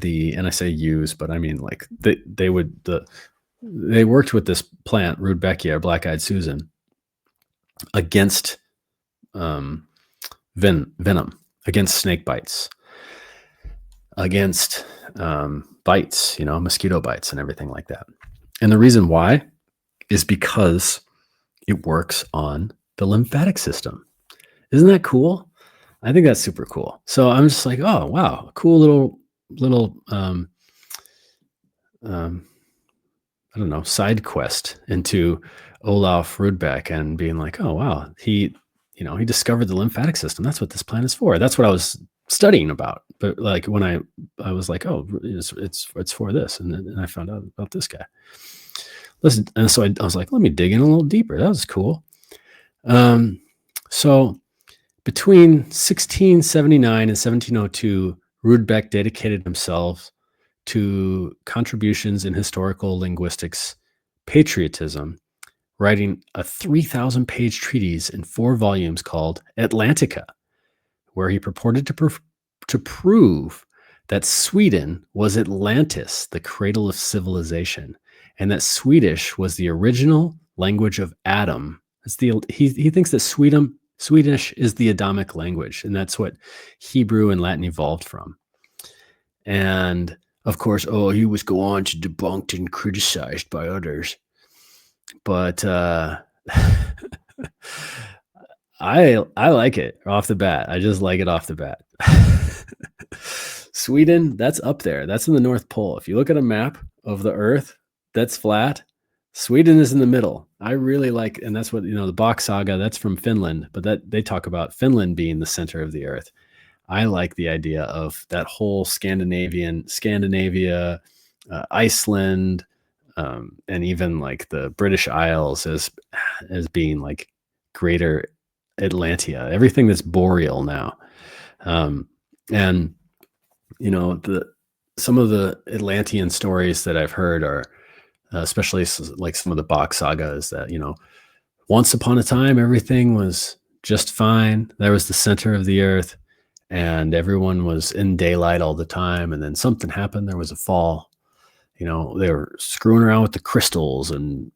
and I say use, but I mean like they worked with this plant, Rudbeckia or black-eyed Susan, against venom, against snake bites, against bites, mosquito bites and everything like that. And the reason why is because it works on the lymphatic system. Isn't that cool? I think that's super cool. So I'm just like, oh wow, cool little I don't know, side quest into Olaf Rudbeck, and being like, oh wow, he discovered the lymphatic system. That's what this plant is for. That's what I was studying about. But like when I was like, oh, it's for this, and then I found out about this guy. Listen, and so I was like, let me dig in a little deeper. That was cool. So between 1679 and 1702, Rudbeck dedicated himself to contributions in historical linguistics, patriotism, writing a 3,000-page treatise in 4 volumes called Atlantica, where he purported to prove that Sweden was Atlantis, the cradle of civilization, and that Swedish was the original language of Adam. He thinks that Swedish is the Adamic language, and that's what Hebrew and Latin evolved from. And of course, he was go on to debunked and criticized by others. But I like it off the bat. I just like it off the bat. Sweden, that's up there. That's in the North Pole. If you look at a map of the Earth that's flat, Sweden is in the middle. I really like, and that's what, the Bach saga, that's from Finland, but that they talk about Finland being the center of the Earth. I like the idea of that whole Scandinavia, Iceland, and even like the British Isles as being like greater Atlantia, everything that's boreal now. And some of the Atlantean stories that I've heard are, especially like some of the Bach saga, is that, once upon a time, everything was just fine. There was the center of the earth and everyone was in daylight all the time. And then something happened. There was a fall. They were screwing around with the crystals and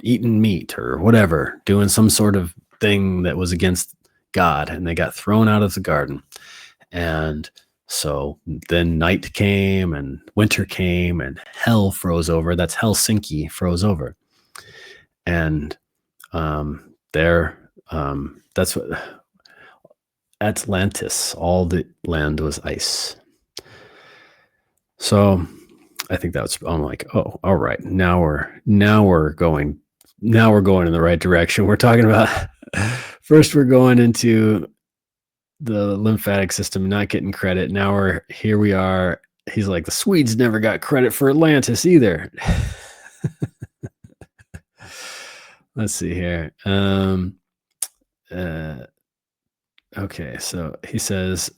eating meat or whatever, doing some sort of thing that was against God. And they got thrown out of the garden. And so then night came and winter came and hell froze over. That's Helsinki froze over. And that's what Atlantis, all the land was ice. So I think I'm like, oh, all right. Now we're going in the right direction. We're talking about first we're going into the lymphatic system, not getting credit. Now here we are. He's like, the Swedes never got credit for Atlantis either. Let's see here. Okay, so he says,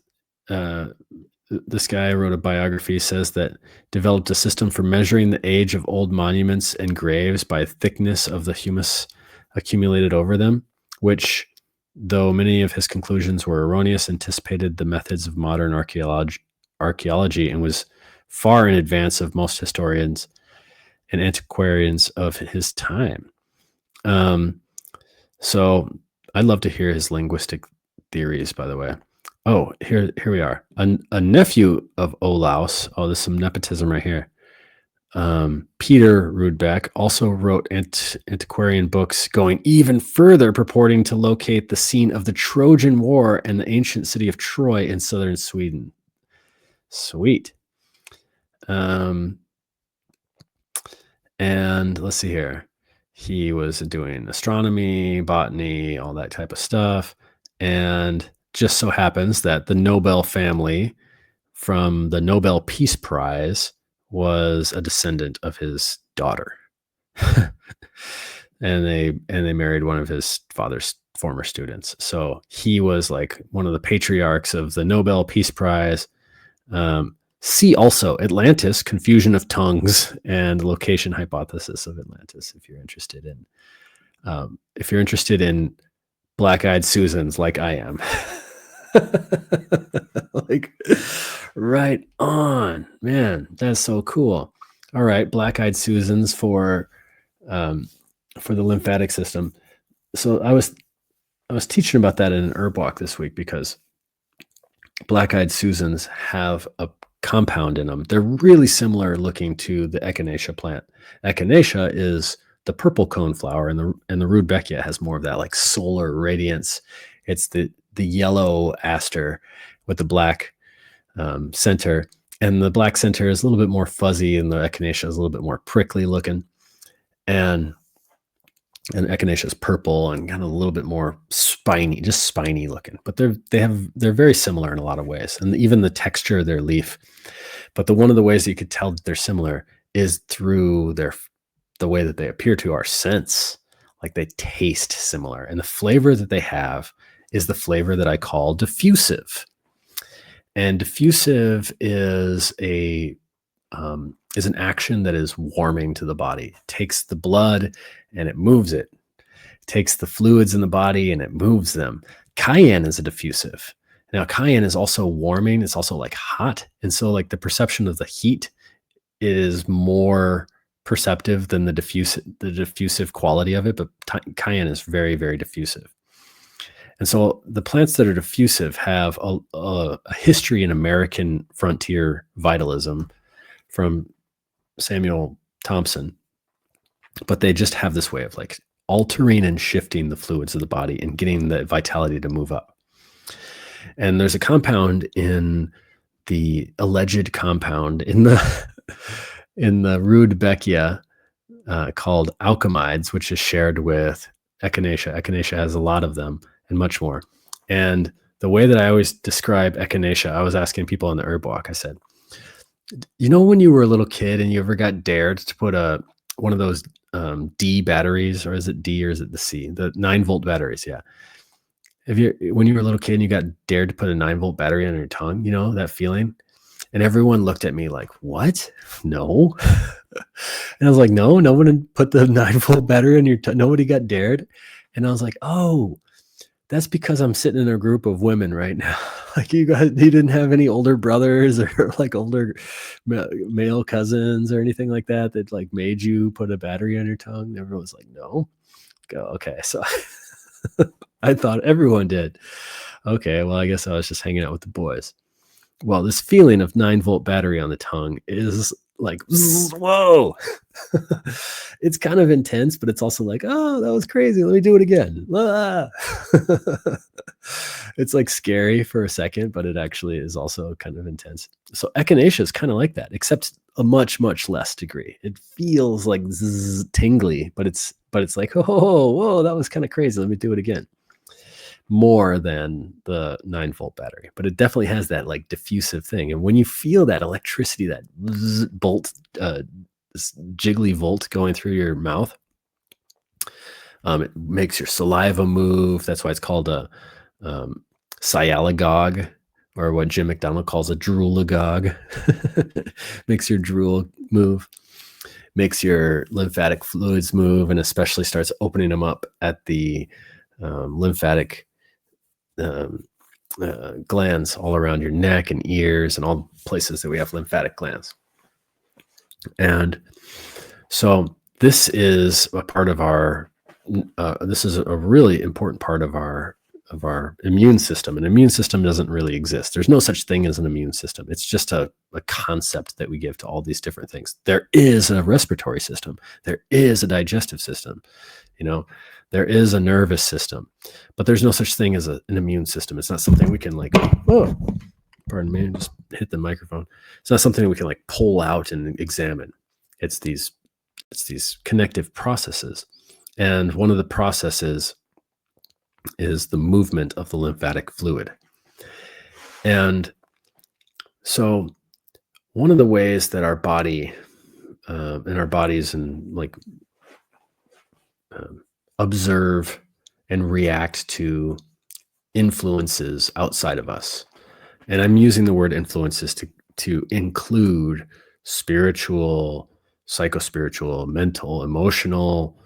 this guy wrote a biography, says that developed a system for measuring the age of old monuments and graves by thickness of the humus accumulated over them, which, though many of his conclusions were erroneous, anticipated the methods of modern archaeology and was far in advance of most historians and antiquarians of his time. So I'd love to hear his linguistic theories, by the way. Oh, here we are. A nephew of Olaus. Oh, there's some nepotism right here. Peter Rudbeck also wrote antiquarian books going even further, purporting to locate the scene of the Trojan War and the ancient city of Troy in southern Sweden. Sweet. And let's see here. He was doing astronomy, botany, all that type of stuff. And just so happens that the Nobel family from the Nobel Peace Prize was a descendant of his daughter. and they married one of his father's former students. So he was like one of the patriarchs of the Nobel Peace Prize. See also Atlantis, confusion of tongues, and location hypothesis of Atlantis. If you're interested in black-eyed Susans, like I am, like right on, man. That's so cool. All right, black-eyed Susans for the lymphatic system. So I was teaching about that in an herb walk this week because black-eyed Susans have a compound in them. They're really similar looking to the echinacea plant. Echinacea is the purple cone flower, and the Rudbeckia has more of that like solar radiance. It's the yellow aster with the black center, and the black center is a little bit more fuzzy, and the echinacea is a little bit more prickly looking, and echinacea is purple and kind of a little bit more spiny, just spiny looking. But they're very similar in a lot of ways, and even the texture of their leaf. But one of the ways that you could tell that they're similar is through the way that they appear to our sense. Like they taste similar, and the flavor that they have is the flavor that I call diffusive. And diffusive is an action that is warming to the body. It takes the blood and it moves it. It takes the fluids in the body and it moves them. Cayenne is a diffusive. Now, cayenne is also warming. It's also like hot. And so like the perception of the heat is more perceptive than the diffusive quality of it. But cayenne is very, very diffusive. And so the plants that are diffusive have a history in American frontier vitalism from Samuel Thompson, but they just have this way of like altering and shifting the fluids of the body and getting the vitality to move up. And there's a compound in the alleged compound in the Rudbeckia called alchemides, which is shared with echinacea. Echinacea has a lot of them and much more. And the way that I always describe echinacea, I was asking people on the herb walk, I said, you know, when you were a little kid and you ever got dared to put one of those D batteries, or is it D or is it the C? The 9-volt batteries, yeah. When you were a little kid and you got dared to put a 9-volt battery on your tongue, you know, that feeling? And everyone looked at me like, what? No. And I was like, no one put the 9-volt battery on your tongue. Nobody got dared. And I was like, oh, that's because I'm sitting in a group of women right now. Like you didn't have any older brothers or like older male cousins or anything like that like made you put a battery on your tongue. Everyone was like, no. Go, okay. So I thought everyone did. Okay. Well, I guess I was just hanging out with the boys. Well, this feeling of 9-volt battery on the tongue is like, whoa. It's kind of intense, but it's also like, oh, that was crazy. Let me do it again. It's like scary for a second, but it actually is also kind of intense. So echinacea is kind of like that, except a much, much less degree. It feels like tingly, but it's like, oh, whoa, that was kind of crazy. Let me do it again. More than the 9-volt battery, but it definitely has that like diffusive thing. And when you feel that electricity, that bolt, jiggly volt going through your mouth, it makes your saliva move. That's why it's called a sialagogue, or what Jim McDonald calls a droolagogue. Makes your drool move, makes your lymphatic fluids move, and especially starts opening them up at the lymphatic glands all around your neck and ears and all places that we have lymphatic glands. And so this is a part of our, this is a really important part of our of our immune system. An immune system doesn't really exist. There's no such thing as an immune system. It's just a concept that we give to all these different things. There is a respiratory system. There is a digestive system. There is a nervous system, but there's no such thing as an immune system. It's not something we can oh, pardon me, just hit the microphone. It's not something we can pull out and examine. It's these connective processes. And one of the processes is the movement of the lymphatic fluid. And so one of the ways that our body and our bodies observe and react to influences outside of us, and I'm using the word influences to include spiritual, psychospiritual, mental, emotional,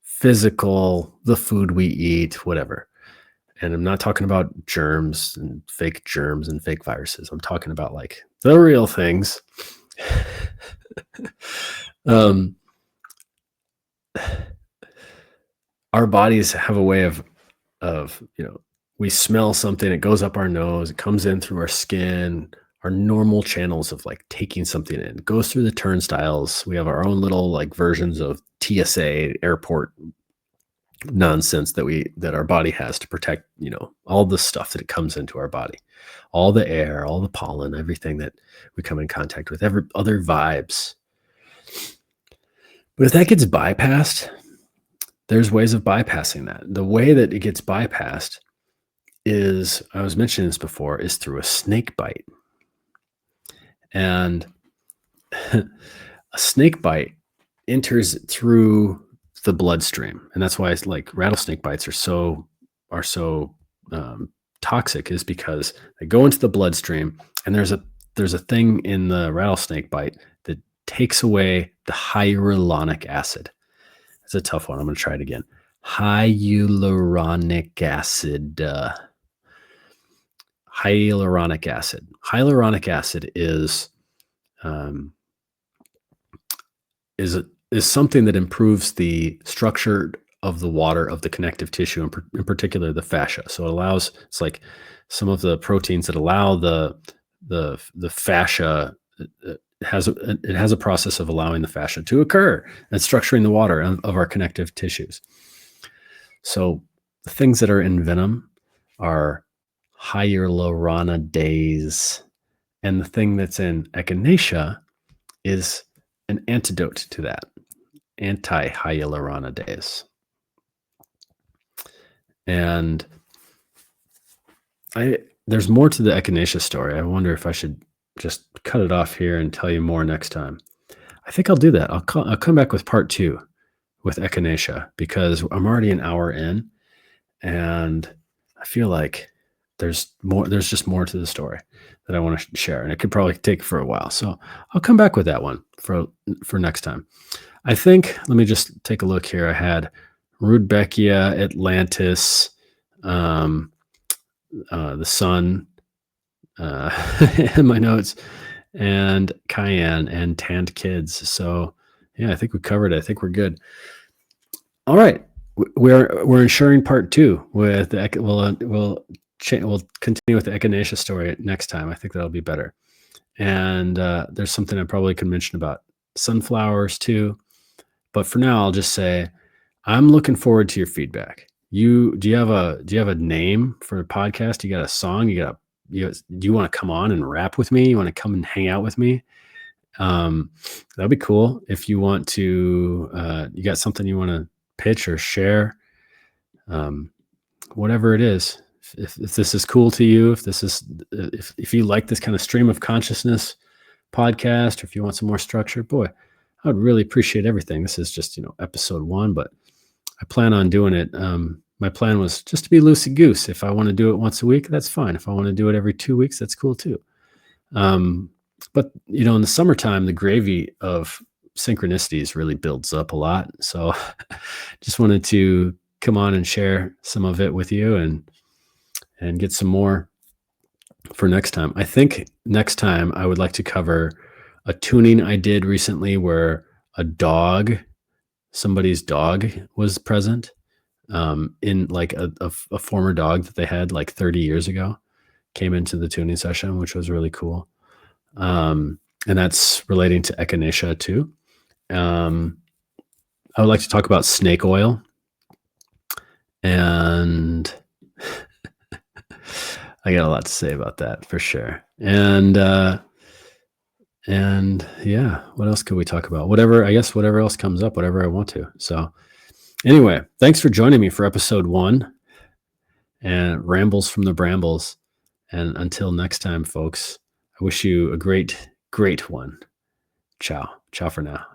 physical, the food we eat, whatever. And I'm not talking about germs and fake viruses. I'm talking about the real things. Our bodies have a way of we smell something, it goes up our nose, it comes in through our skin, our normal channels of taking something in. It goes through the turnstiles. We have our own little versions of TSA airport nonsense that our body has to protect, all the stuff that it comes into our body, all the air, all the pollen, everything that we come in contact with, every other vibes. But if that gets bypassed, there's ways of bypassing that. The way that it gets bypassed is, I was mentioning this before, is through a snake bite. And a snake bite enters through the bloodstream, and that's why rattlesnake bites are so toxic, is because they go into the bloodstream, and there's a thing in the rattlesnake bite that takes away the hyaluronic acid. It's a tough one. I'm going to try it again. Hyaluronic acid. Hyaluronic acid. Hyaluronic acid is something that improves the structure of the water of the connective tissue, in particular the fascia. So it's like some of the proteins that allow the fascia. It has a process of allowing the fascia to occur and structuring the water of our connective tissues. So the things that are in venom are hyaluronidase, and the thing that's in echinacea is an antidote to that, anti-hyaluronidase. And there's more to the echinacea story. I wonder if I should just cut it off here and tell you more next time. I think I'll do that. I'll come back with part 2 with echinacea, because I'm already an hour in, and I feel like there's just more to the story that I want to share, and it could probably take for a while. So I'll come back with that one for next time. I think, let me just take a look here. I had Rudbeckia, Atlantis, the sun, in my notes, and cayenne and tanned kids. So yeah, I think we covered it. I think we're good. All right. We're ensuring part 2 with we'll continue with the echinacea story next time. I think that'll be better. And there's something I probably could mention about sunflowers too. But for now, I'll just say I'm looking forward to your feedback. Do you have a name for a podcast? You got a song? Do you want to come on and rap with me? You want to come and hang out with me? That'd be cool. If you want to, you got something you want to pitch or share, whatever it is. If this is cool to you, if you like this kind of stream of consciousness podcast, or if you want some more structure, boy, I would really appreciate everything. This is just, episode 1, but I plan on doing it. My plan was just to be loosey goose. If I want to do it once a week, that's fine. If I want to do it every 2 weeks, that's cool too. But in the summertime, the gravy of synchronicities really builds up a lot. So just wanted to come on and share some of it with you and get some more for next time. I think next time I would like to cover a tuning I did recently where somebody's dog was present. in like a former dog that they had like 30 years ago came into the tuning session, which was really cool. And that's relating to echinacea too. Um, I would like to talk about snake oil, and I got a lot to say about that for sure. And yeah, what else could we talk about? Whatever, I guess whatever else comes up, whatever I want to. So anyway, thanks for joining me for episode 1 and Rambles from the Brambles. And until next time, folks, I wish you a great, great one. Ciao. Ciao for now.